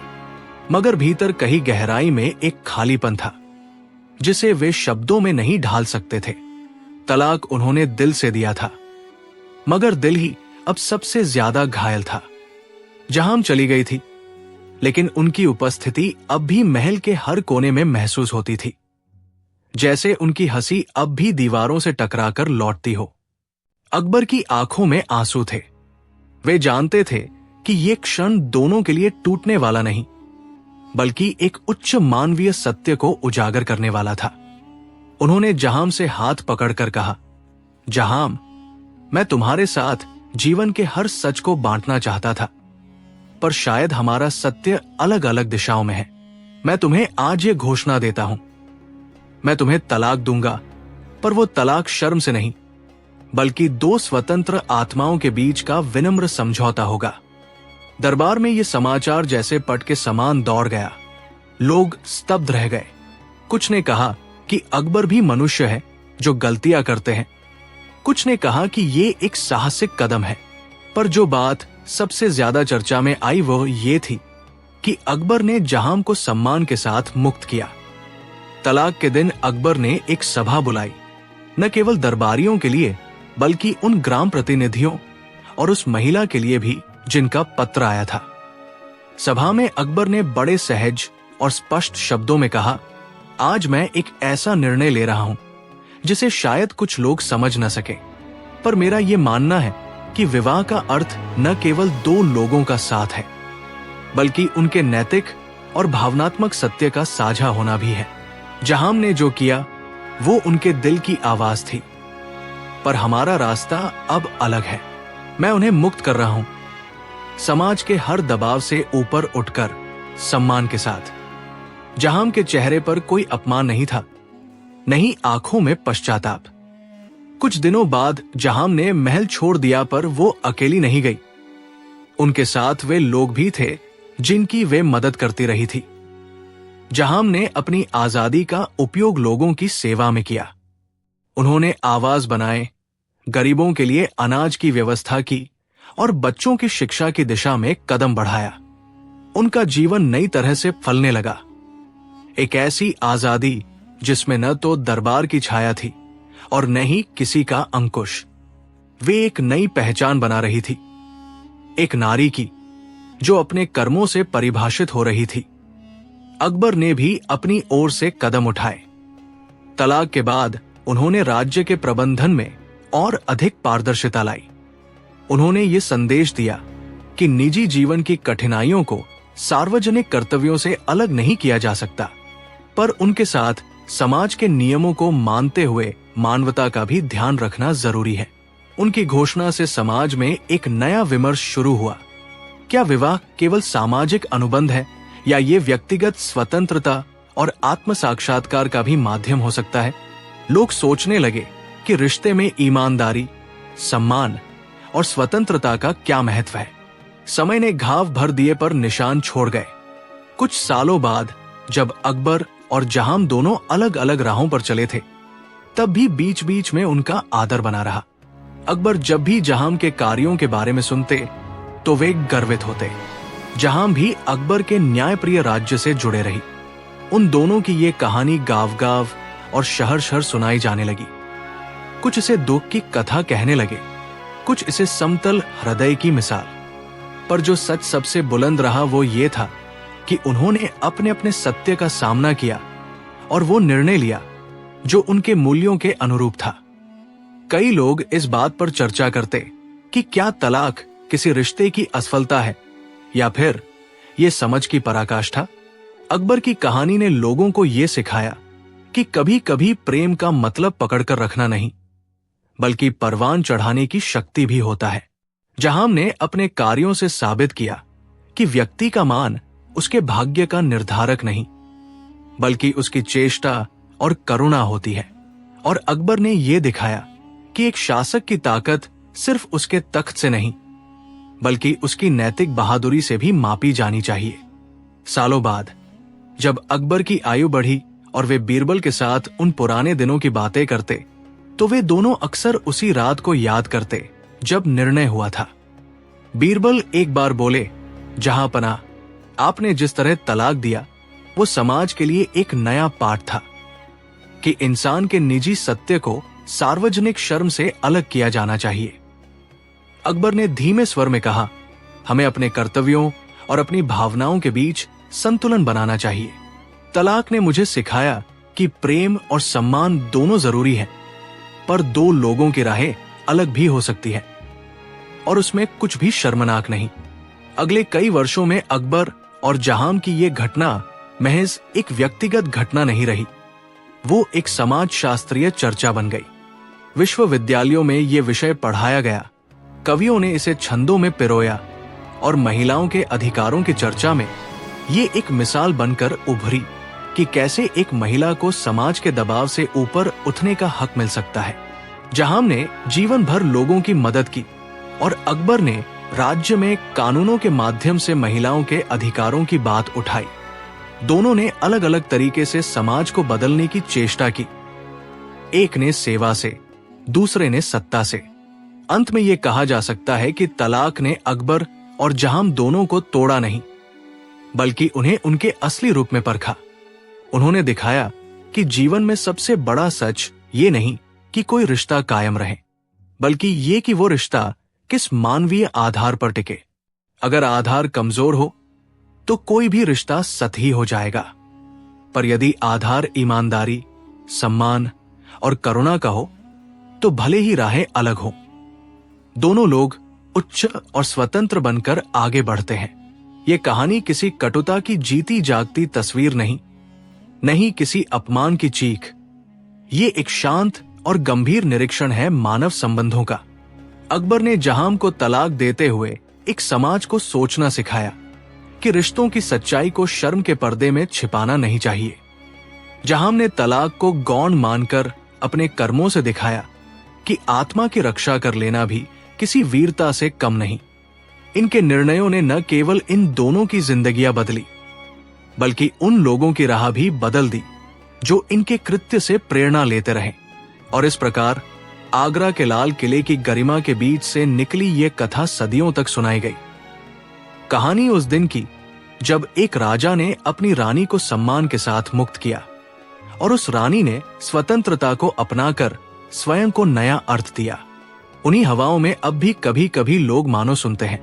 मगर भीतर कहीं गहराई में एक खालीपन था जिसे वे शब्दों में नहीं ढाल सकते थे। तलाक उन्होंने दिल से दिया था, मगर दिल ही अब सबसे ज्यादा घायल था। जहां चली गई थी, लेकिन उनकी उपस्थिति अब भी महल के हर कोने में महसूस होती थी, जैसे उनकी हंसी अब भी दीवारों से टकराकर लौटती हो। अकबर की आंखों में आंसू थे। वे जानते थे कि यह क्षण दोनों के लिए टूटने वाला नहीं, बल्कि एक उच्च मानवीय सत्य को उजागर करने वाला था। उन्होंने जहां से हाथ पकड़कर कहा, जहां, मैं तुम्हारे साथ जीवन के हर सच को बांटना चाहता था, पर शायद हमारा सत्य अलग अलग दिशाओं में है। मैं तुम्हें आज ये घोषणा देता हूं, मैं तुम्हें तलाक दूंगा, पर वो तलाक शर्म से नहीं, बल्कि दो स्वतंत्र आत्माओं के बीच का विनम्र समझौता होगा। दरबार में यह समाचार जैसे पट के समान दौड़ गया। लोग स्तब्ध रह गए। कुछ ने कहा कि अकबर भी मनुष्य है जो गलतियां करते हैं। कुछ ने कहा कि ये एक साहसिक कदम है। पर जो बात सबसे ज्यादा चर्चा में आई वो ये थी कि अकबर ने जहां को सम्मान के साथ मुक्त किया। तलाक के दिन अकबर ने एक सभा बुलाई, न केवल दरबारियों के लिए बल्कि उन ग्राम प्रतिनिधियों और उस महिला के लिए भी जिनका पत्र आया था। सभा में अकबर ने बड़े सहज और स्पष्ट शब्दों में कहा, आज मैं एक ऐसा निर्णय ले रहा हूं जिसे शायद कुछ लोग समझ न सके, पर मेरा यह मानना है कि विवाह का अर्थ न केवल दो लोगों का साथ है बल्कि उनके नैतिक और भावनात्मक सत्य का साझा होना भी है। जहां ने जो किया वो उनके दिल की आवाज थी, पर हमारा रास्ता अब अलग है। मैं उन्हें मुक्त कर रहा हूं, समाज के हर दबाव से ऊपर उठकर सम्मान के साथ। जहां के चेहरे पर कोई अपमान नहीं था, नहीं आंखों में पश्चाताप। कुछ दिनों बाद जहां ने महल छोड़ दिया, पर वो अकेली नहीं गई। उनके साथ वे लोग भी थे जिनकी वे मदद करती रही थी। जहां ने अपनी आजादी का उपयोग लोगों की सेवा में किया। उन्होंने आवाज बनाए, गरीबों के लिए अनाज की व्यवस्था की और बच्चों की शिक्षा की दिशा में कदम बढ़ाया। उनका जीवन नई तरह से फलने लगा। एक ऐसी आजादी जिसमें न तो दरबार की छाया थी और न ही किसी का अंकुश। वे एक नई पहचान बना रही थी, एक नारी की जो अपने कर्मों से परिभाषित हो रही थी। अकबर ने भी अपनी ओर से कदम उठाए। तलाक के बाद उन्होंने राज्य के प्रबंधन में और अधिक पारदर्शिता लाई। उन्होंने ये संदेश दिया कि निजी जीवन की कठिनाइयों को सार्वजनिक कर्तव्यों से अलग नहीं किया जा सकता, पर उनके साथ समाज के नियमों को मानते हुए मानवता का भी ध्यान रखना जरूरी है। उनकी घोषणा से समाज में एक नया विमर्श शुरू हुआ। क्या विवाह केवल सामाजिक अनुबंध है या ये व्यक्तिगत स्वतंत्रता और आत्म साक्षात्कार का भी माध्यम हो सकता है? लोग सोचने लगे कि रिश्ते में ईमानदारी, सम्मान और स्वतंत्रता का क्या महत्व है। समय ने घाव भर दिए पर निशान छोड़ गए। कुछ सालों बाद जब अकबर और जहां दोनों अलग अलग राहों पर चले थे, तब भी बीच बीच में उनका आदर बना रहा। अकबर जब भी जहां के कार्यों के बारे में सुनते तो वे गर्वित होते। जहां भी अकबर के न्यायप्रिय राज्य से जुड़े रही। उन दोनों की ये कहानी गांव गांव और शहर शहर सुनाई जाने लगी। कुछ इसे दुख की कथा कहने लगे, कुछ इसे समतल हृदय की मिसाल। पर जो सच सबसे बुलंद रहा वो ये था कि उन्होंने अपने अपने सत्य का सामना किया और वो निर्णय लिया जो उनके मूल्यों के अनुरूप था। कई लोग इस बात पर चर्चा करते कि क्या तलाक किसी रिश्ते की असफलता है या फिर ये समझ की पराकाष्ठा। अकबर की कहानी ने लोगों को यह सिखाया कि कभी कभी प्रेम का मतलब पकड़कर रखना नहीं बल्कि परवान चढ़ाने की शक्ति भी होता है। जहां ने अपने कार्यों से साबित किया कि व्यक्ति का मान उसके भाग्य का निर्धारक नहीं बल्कि उसकी चेष्टा और करुणा होती है। और अकबर ने यह दिखाया कि एक शासक की ताकत सिर्फ उसके तख्त से नहीं बल्कि उसकी नैतिक बहादुरी से भी मापी जानी चाहिए। सालों बाद जब अकबर की आयु बढ़ी और वे बीरबल के साथ उन पुराने दिनों की बातें करते तो वे दोनों अक्सर उसी रात को याद करते जब निर्णय हुआ था। बीरबल एक बार बोले, जहांपना, आपने जिस तरह तलाक दिया वो समाज के लिए एक नया पाठ था कि इंसान के निजी सत्य को सार्वजनिक शर्म से अलग किया जाना चाहिए। अकबर ने धीमे स्वर में कहा, हमें अपने कर्तव्यों और अपनी भावनाओं के बीच संतुलन बनाना चाहिए। तलाक ने मुझे सिखाया कि प्रेम और सम्मान दोनों जरूरी हैं, पर दो लोगों की राहें अलग भी हो सकती है और उसमें कुछ भी शर्मनाक नहीं। अगले कई वर्षों में अकबर और जहां की ये घटना महज एक व्यक्तिगत घटना नहीं रही, वो एक समाज शास्त्रीय चर्चा बन गई। विश्वविद्यालयों में ये विषय पढ़ाया गया, कवियों ने इसे छंदों में पिरोया और महिलाओं के अधिकारों की चर्चा में ये एक मिसाल बनकर उभरी कि कैसे एक महिला को समाज के दबाव से ऊपर उठने का हक मिल सकता है। जहां ने जीवन भर लोगों की मदद की और अकबर ने राज्य में कानूनों के माध्यम से महिलाओं के अधिकारों की बात उठाई। दोनों ने अलग अलग तरीके से समाज को बदलने की चेष्टा की। एक ने सेवा से, दूसरे ने सत्ता से। अंत में यह कहा जा सकता है कि तलाक ने अकबर और जहां दोनों को तोड़ा नहीं, बल्कि उन्हें उनके असली रूप में परखा। उन्होंने दिखाया कि जीवन में सबसे बड़ा सच ये नहीं कि कोई रिश्ता कायम रहे, बल्कि ये कि वो रिश्ता किस मानवीय आधार पर टिके। अगर आधार कमजोर हो तो कोई भी रिश्ता सतही हो जाएगा, पर यदि आधार ईमानदारी, सम्मान और करुणा का हो तो भले ही राहें अलग हो, दोनों लोग उच्च और स्वतंत्र बनकर आगे बढ़ते हैं। ये कहानी किसी कटुता की जीती जागती तस्वीर नहीं किसी अपमान की चीख। ये एक शांत और गंभीर निरीक्षण है मानव संबंधों का। अकबर ने जहां को तलाक देते हुए एक समाज को सोचना सिखाया कि रिश्तों की सच्चाई को शर्म के पर्दे में छिपाना नहीं चाहिए। जहां ने तलाक को गौण मानकर अपने कर्मों से दिखाया कि आत्मा की रक्षा कर लेना भी किसी वीरता से कम नहीं। इनके निर्णयों ने न केवल इन दोनों की जिंदगियां बदली, बल्कि उन लोगों की राह भी बदल दी जो इनके कृत्य से प्रेरणा लेते रहे। और इस प्रकार आगरा के लाल किले की गरिमा के बीच से निकली ये कथा सदियों तक सुनाई गई। कहानी उस दिन की जब एक राजा ने अपनी रानी को सम्मान के साथ मुक्त किया और उस रानी ने स्वतंत्रता को अपनाकर स्वयं को नया अर्थ दिया। उन्हीं हवाओं में अब भी कभी कभी लोग मानो सुनते हैं,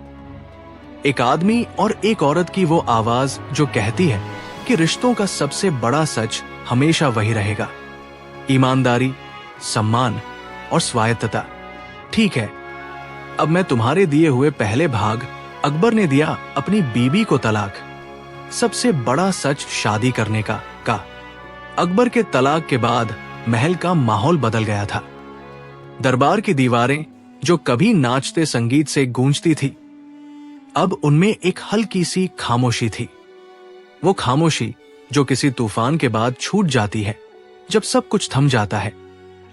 एक आदमी और एक औरत की वो आवाज जो कहती है कि रिश्तों का सबसे बड़ा सच हमेशा वही रहेगा, ईमानदारी, सम्मान और स्वायत्तता। ठीक है, अब मैं तुम्हारे दिए हुए पहले भाग, अकबर ने दिया अपनी बीबी को तलाक, सबसे बड़ा सच शादी करने का अकबर के तलाक के बाद महल का माहौल बदल गया था। दरबार की दीवारें जो कभी नाचते संगीत से गूंजती थी, अब उनमें एक हल्की सी खामोशी थी। वो खामोशी जो किसी तूफान के बाद छूट जाती है जब सब कुछ थम जाता है,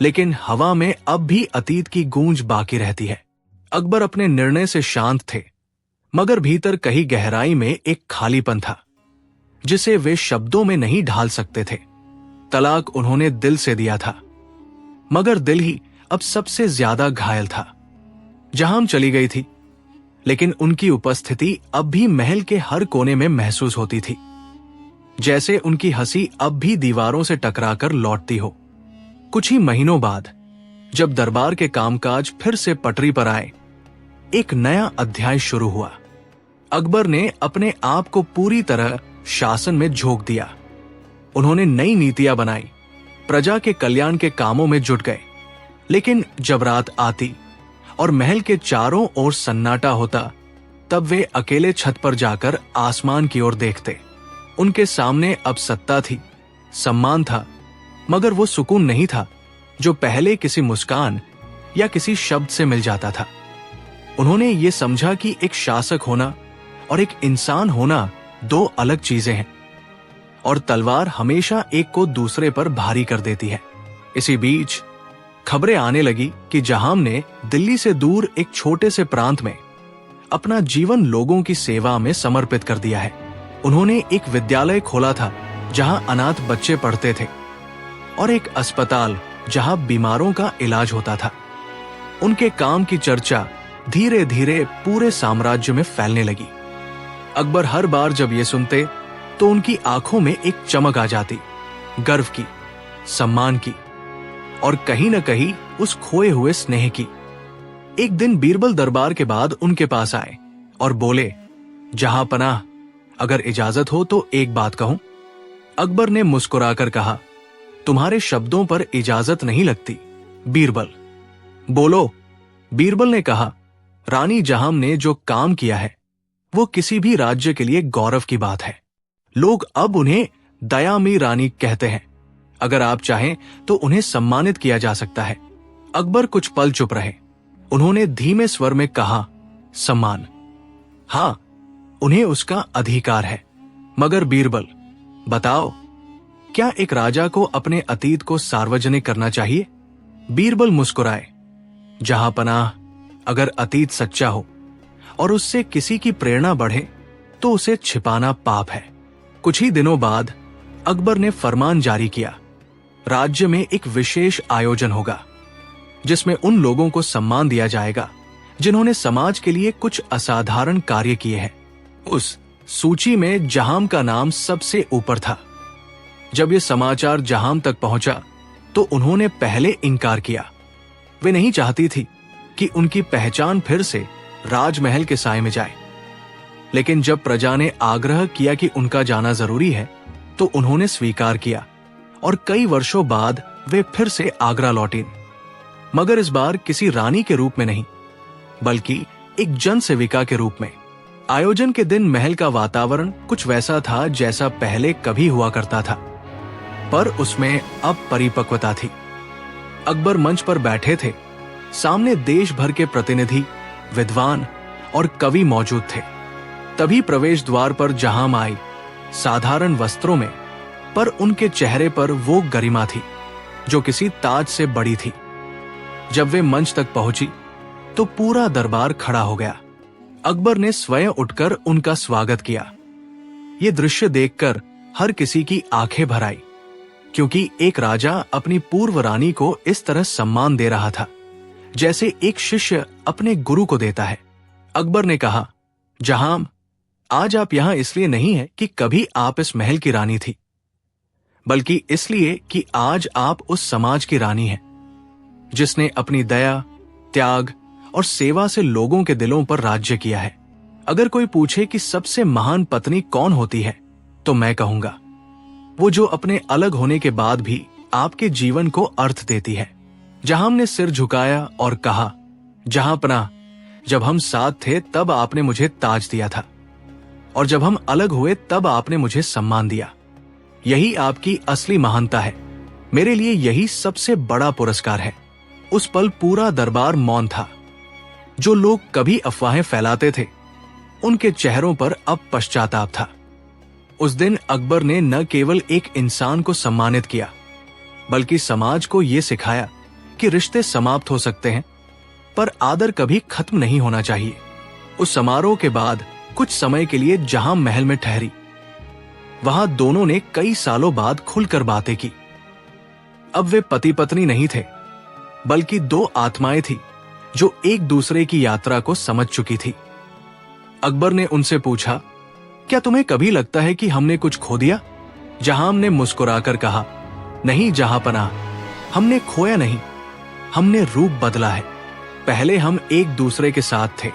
लेकिन हवा में अब भी अतीत की गूंज बाकी रहती है। अकबर अपने निर्णय से शांत थे, मगर भीतर कहीं गहराई में एक खालीपन था जिसे वे शब्दों में नहीं ढाल सकते थे। तलाक उन्होंने दिल से दिया था, मगर दिल ही अब सबसे ज्यादा घायल था। जहां चली गई थी, लेकिन उनकी उपस्थिति अब भी महल के हर कोने में महसूस होती थी, जैसे उनकी हंसी अब भी दीवारों से टकराकर लौटती हो। कुछ ही महीनों बाद जब दरबार के कामकाज फिर से पटरी पर आए, एक नया अध्याय शुरू हुआ। अकबर ने अपने आप को पूरी तरह शासन में झोंक दिया। उन्होंने नई नीतियां बनाई, प्रजा के कल्याण के कामों में जुट गए। लेकिन जब रात आती और महल के चारों ओर सन्नाटा होता, तब वे अकेले छत पर जाकर आसमान की ओर देखते। उनके सामने अब सत्ता थी, सम्मान था, मगर वो सुकून नहीं था जो पहले किसी मुस्कान या किसी शब्द से मिल जाता था। उन्होंने ये समझा कि एक शासक होना और एक इंसान होना दो अलग चीजें हैं, और तलवार हमेशा एक को दूसरे पर भारी कर देती है। इसी बीच खबरें आने लगी कि जहां ने दिल्ली से दूर एक छोटे से प्रांत में अपना जीवन लोगों की सेवा में समर्पित कर दिया है। उन्होंने एक विद्यालय खोला था जहां अनाथ बच्चे पढ़ते थे, और एक अस्पताल जहां बीमारों का इलाज होता था। उनके काम की चर्चा धीरे धीरे पूरे साम्राज्य में फैलने लगी। अकबर हर बार जब ये सुनते तो उनकी आंखों में एक चमक आ जाती, गर्व की, सम्मान की, और कहीं न कहीं उस खोए हुए स्नेह की। एक दिन बीरबल दरबार के बाद उनके पास आए और बोले, जहां पनाह, अगर इजाजत हो तो एक बात कहूं। अकबर ने मुस्कुराकर कहा, तुम्हारे शब्दों पर इजाजत नहीं लगती बीरबल। बोलो। बीरबल ने कहा, रानी जहां ने जो काम किया है वो किसी भी राज्य के लिए गौरव की बात है। लोग अब उन्हें दयामी रानी कहते हैं। अगर आप चाहें तो उन्हें सम्मानित किया जा सकता है। अकबर कुछ पल चुप रहे। उन्होंने धीमे स्वर में कहा, सम्मान, हां, उन्हें उसका अधिकार है। मगर बीरबल, बताओ, क्या एक राजा को अपने अतीत को सार्वजनिक करना चाहिए? बीरबल मुस्कुराए। जहां पनाह, अगर अतीत सच्चा हो और उससे किसी की प्रेरणा बढ़े तो उसे छिपाना पाप है। कुछ ही दिनों बाद अकबर ने फरमान जारी किया, राज्य में एक विशेष आयोजन होगा जिसमें उन लोगों को सम्मान दिया जाएगा जिन्होंने समाज के लिए कुछ असाधारण कार्य किए हैं। उस सूची में जहां का नाम सबसे ऊपर था। जब यह समाचार जहां तक पहुंचा तो उन्होंने पहले इनकार किया। वे नहीं चाहती थी कि उनकी पहचान फिर से राजमहल के साए में जाए। लेकिन जब प्रजा ने आग्रह किया कि उनका जाना जरूरी है तो उन्होंने स्वीकार किया और कई वर्षों बाद वे फिर से आगरा लौटीं। मगर इस बार किसी रानी के रूप में नहीं, बल्कि एक जन सेविका के रूप में। आयोजन के दिन महल का वातावरण कुछ वैसा था जैसा पहले कभी हुआ करता था, पर उसमें अब परिपक्वता थी। अकबर मंच पर बैठे थे। सामने देश भर के प्रतिनिधि, विद्वान और कवि मौजूद थे। तभी प्रवेश द्वार पर जहां आई, साधारण वस्त्रों में, पर उनके चेहरे पर वो गरिमा थी जो किसी ताज से बड़ी थी। जब वे मंच तक पहुंची तो पूरा दरबार खड़ा हो गया। अकबर ने स्वयं उठकर उनका स्वागत किया। ये दृश्य देखकर हर किसी की आंखें भर आई, क्योंकि एक राजा अपनी पूर्व रानी को इस तरह सम्मान दे रहा था जैसे एक शिष्य अपने गुरु को देता है। अकबर ने कहा, जहां, आज आप यहां इसलिए नहीं है कि कभी आप इस महल की रानी थी, बल्कि इसलिए कि आज आप उस समाज की रानी हैं जिसने अपनी दया, त्याग और सेवा से लोगों के दिलों पर राज्य किया है। अगर कोई पूछे कि सबसे महान पत्नी कौन होती है तो मैं कहूंगा, वो जो अपने अलग होने के बाद भी आपके जीवन को अर्थ देती है। जहां ने सिर झुकाया और कहा, जहां पनाह, जब हम साथ थे तब आपने मुझे ताज दिया था और जब हम अलग हुए तब आपने मुझे सम्मान दिया। यही आपकी असली महानता है। मेरे लिए यही सबसे बड़ा पुरस्कार है। उस पल पूरा दरबार मौन था। जो लोग कभी अफवाहें फैलाते थे, उनके चेहरों पर अब पश्चाताप था। उस दिन अकबर ने न केवल एक इंसान को सम्मानित किया, बल्कि समाज को यह सिखाया कि रिश्ते समाप्त हो सकते हैं, पर आदर कभी खत्म नहीं होना चाहिए। उस समारोह के बाद कुछ समय के लिए जहां महल में ठहरी। वहां दोनों ने कई सालों बाद खुलकर बातें की। अब वे पति पत्नी नहीं थे, बल्कि दो आत्माएं थी जो एक दूसरे की यात्रा को समझ चुकी थी। अकबर ने उनसे पूछा, क्या तुम्हें कभी लगता है कि हमने कुछ खो दिया? जहां ने मुस्कुराकर कहा, नहीं जहां पनाह, हमने खोया नहीं, हमने रूप बदला है। पहले हम एक दूसरे के साथ थे,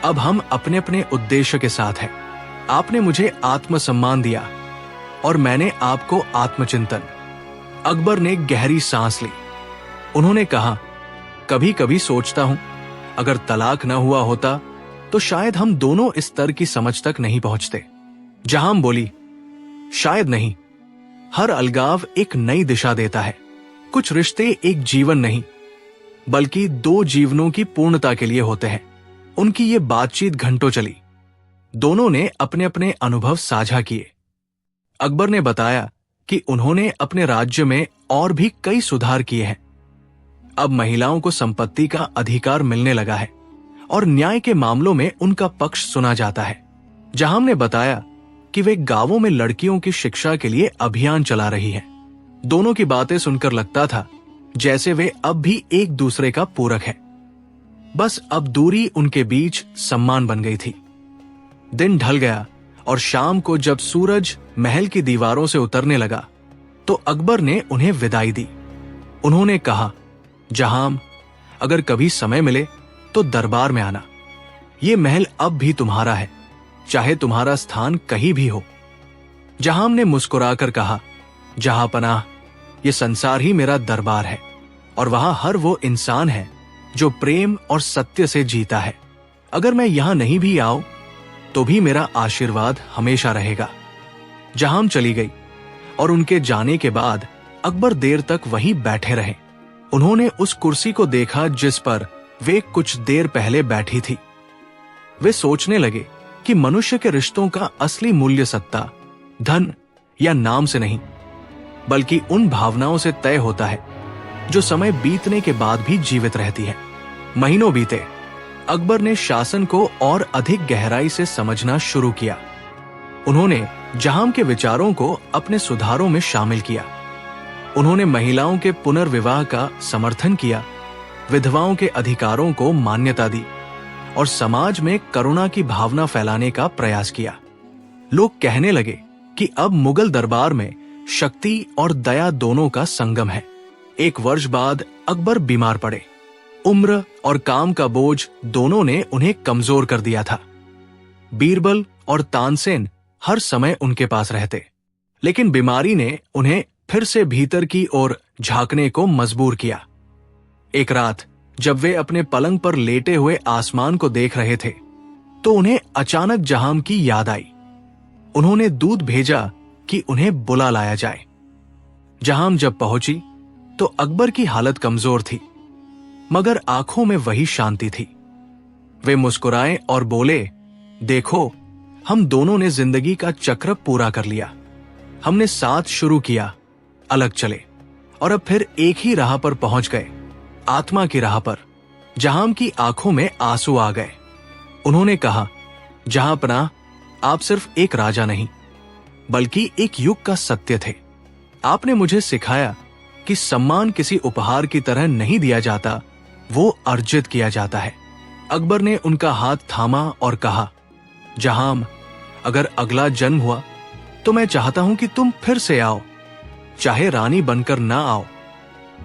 अब हम अपने अपने उद्देश्य के साथ हैं। आपने मुझे आत्मसम्मान दिया और मैंने आपको आत्मचिंतन। अकबर ने गहरी सांस ली। उन्होंने कहा, कभी कभी सोचता हूं, अगर तलाक न हुआ होता तो शायद हम दोनों इस स्तर की समझ तक नहीं पहुंचते। जहां बोली, शायद नहीं। हर अलगाव एक नई दिशा देता है। कुछ रिश्ते एक जीवन नहीं, बल्कि दो जीवनों की पूर्णता के लिए होते हैं। उनकी ये बातचीत घंटों चली। दोनों ने अपने अपने अनुभव साझा किए। अकबर ने बताया कि उन्होंने अपने राज्य में और भी कई सुधार किए हैं। अब महिलाओं को संपत्ति का अधिकार मिलने लगा है और न्याय के मामलों में उनका पक्ष सुना जाता है। जहां ने बताया कि वे गांवों में लड़कियों की शिक्षा के लिए अभियान चला रही हैं। दोनों की बातें सुनकर लगता था जैसे वे अब भी एक दूसरे का पूरक हैं। बस अब दूरी उनके बीच सम्मान बन गई थी। दिन ढल गया और शाम को जब सूरज महल की दीवारों से उतरने लगा तो अकबर ने उन्हें विदाई दी। उन्होंने कहा, जहां, अगर कभी समय मिले तो दरबार में आना। ये महल अब भी तुम्हारा है, चाहे तुम्हारा स्थान कहीं भी हो। जहां ने मुस्कुराकर कहा, जहां पनाह, ये संसार ही मेरा दरबार है और वहां हर वो इंसान है जो प्रेम और सत्य से जीता है। अगर मैं यहां नहीं भी आऊं तो भी मेरा आशीर्वाद हमेशा रहेगा। जहां चली गई और उनके जाने के बाद अकबर देर तक वहीं बैठे रहे। उन्होंने उस कुर्सी को देखा जिस पर वे कुछ देर पहले बैठी थी। वे सोचने लगे कि मनुष्य के रिश्तों का असली मूल्य सत्ता, धन या नाम से नहीं, बल्कि उन भावनाओं से तय होता है जो समय बीतने के बाद भी जीवित रहती है। महीनों बीते, अकबर ने शासन को और अधिक गहराई से समझना शुरू किया। उन्होंने जहां के विचारों को अपने सुधारों में शामिल किया। उन्होंने महिलाओं के पुनर्विवाह का समर्थन किया, विधवाओं के अधिकारों को मान्यता दी और समाज में करुणा की भावना फैलाने का प्रयास किया। लोग कहने लगे कि अब मुगल दरबार में शक्ति और दया दोनों का संगम है। एक वर्ष बाद अकबर बीमार पड़े। उम्र और काम का बोझ दोनों ने उन्हें कमजोर कर दिया था। बीरबल और तानसेन हर समय उनके पास रहते, लेकिन बीमारी ने उन्हें फिर से भीतर की ओर झांकने को मजबूर किया। एक रात जब वे अपने पलंग पर लेटे हुए आसमान को देख रहे थे, तो उन्हें अचानक जहां की याद आई। उन्होंने दूत भेजा कि उन्हें बुला लाया जाए। जहां जब पहुंची तो अकबर की हालत कमजोर थी, मगर आंखों में वही शांति थी। वे मुस्कुराए और बोले, देखो, हम दोनों ने जिंदगी का चक्र पूरा कर लिया। हमने साथ शुरू किया, अलग चले और अब फिर एक ही राह पर पहुंच गए, आत्मा की राह पर। जहां की आंखों में आंसू आ गए। उन्होंने कहा, जहांपनाह, आप सिर्फ एक राजा नहीं बल्कि एक युग का सत्य थे। आपने मुझे सिखाया कि सम्मान किसी उपहार की तरह नहीं दिया जाता, वो अर्जित किया जाता है। अकबर ने उनका हाथ थामा और कहा, जहां, अगर अगला जन्म हुआ तो मैं चाहता हूं कि तुम फिर से आओ, चाहे रानी बनकर ना आओ,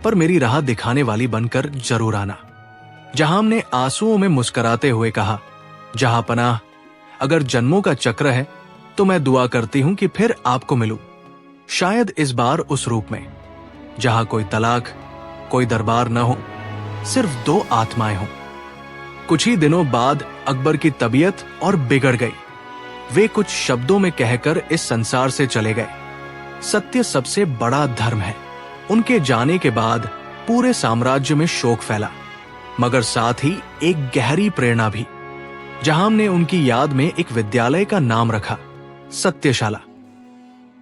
पर मेरी राह दिखाने वाली बनकर जरूर आना। जहां ने आंसुओं में मुस्कुराते हुए कहा, जहांपनाह, अगर जन्मों का चक्र है तो मैं दुआ करती हूं कि फिर आपको मिलूं, शायद इस बार उस रूप में जहां कोई तलाक, कोई दरबार न हो, सिर्फ दो आत्माएं हों। कुछ ही दिनों बाद अकबर की तबीयत और बिगड़ गई। वे कुछ शब्दों में कहकर इस संसार से चले गए। सत्य सबसे बड़ा धर्म है। उनके जाने के बाद पूरे साम्राज्य में शोक फैला, मगर साथ ही एक गहरी प्रेरणा भी। जहां ने उनकी याद में एक विद्यालय का नाम रखा, सत्यशाला।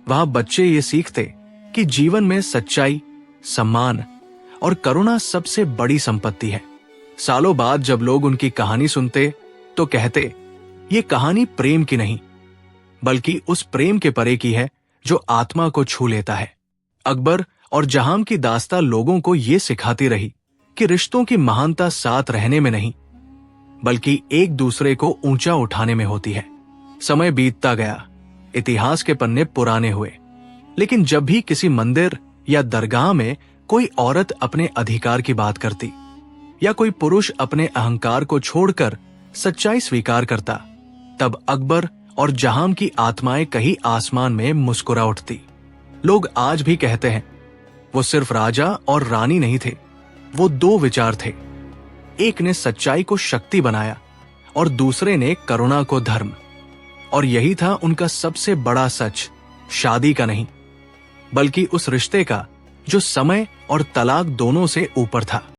वहां बच्चे ये सीखते कि जीवन में सच्चाई, सम्मान और करुणा सबसे बड़ी संपत्ति है। सालों बाद जब लोग उनकी कहानी सुनते तो कहते, ये कहानी प्रेम की नहीं बल्कि उस प्रेम के परे की है जो आत्मा को छू लेता है। अकबर और जहां की दास्तां लोगों को ये सिखाती रही कि रिश्तों की महानता साथ रहने में नहीं बल्कि एक दूसरे को ऊंचा उठाने में होती है। समय बीतता गया, इतिहास के पन्ने पुराने हुए, लेकिन जब भी किसी मंदिर या दरगाह में कोई औरत अपने अधिकार की बात करती या कोई पुरुष अपने अहंकार को छोड़कर सच्चाई स्वीकार करता, तब अकबर और जहां की आत्माएं कहीं आसमान में मुस्कुरा उठती। लोग आज भी कहते हैं, वो सिर्फ राजा और रानी नहीं थे, वो दो विचार थे। एक ने सच्चाई को शक्ति बनाया और दूसरे ने करुणा को धर्म। और यही था उनका सबसे बड़ा सच, शादी का नहीं बल्कि उस रिश्ते का जो समय और तलाक दोनों से ऊपर था।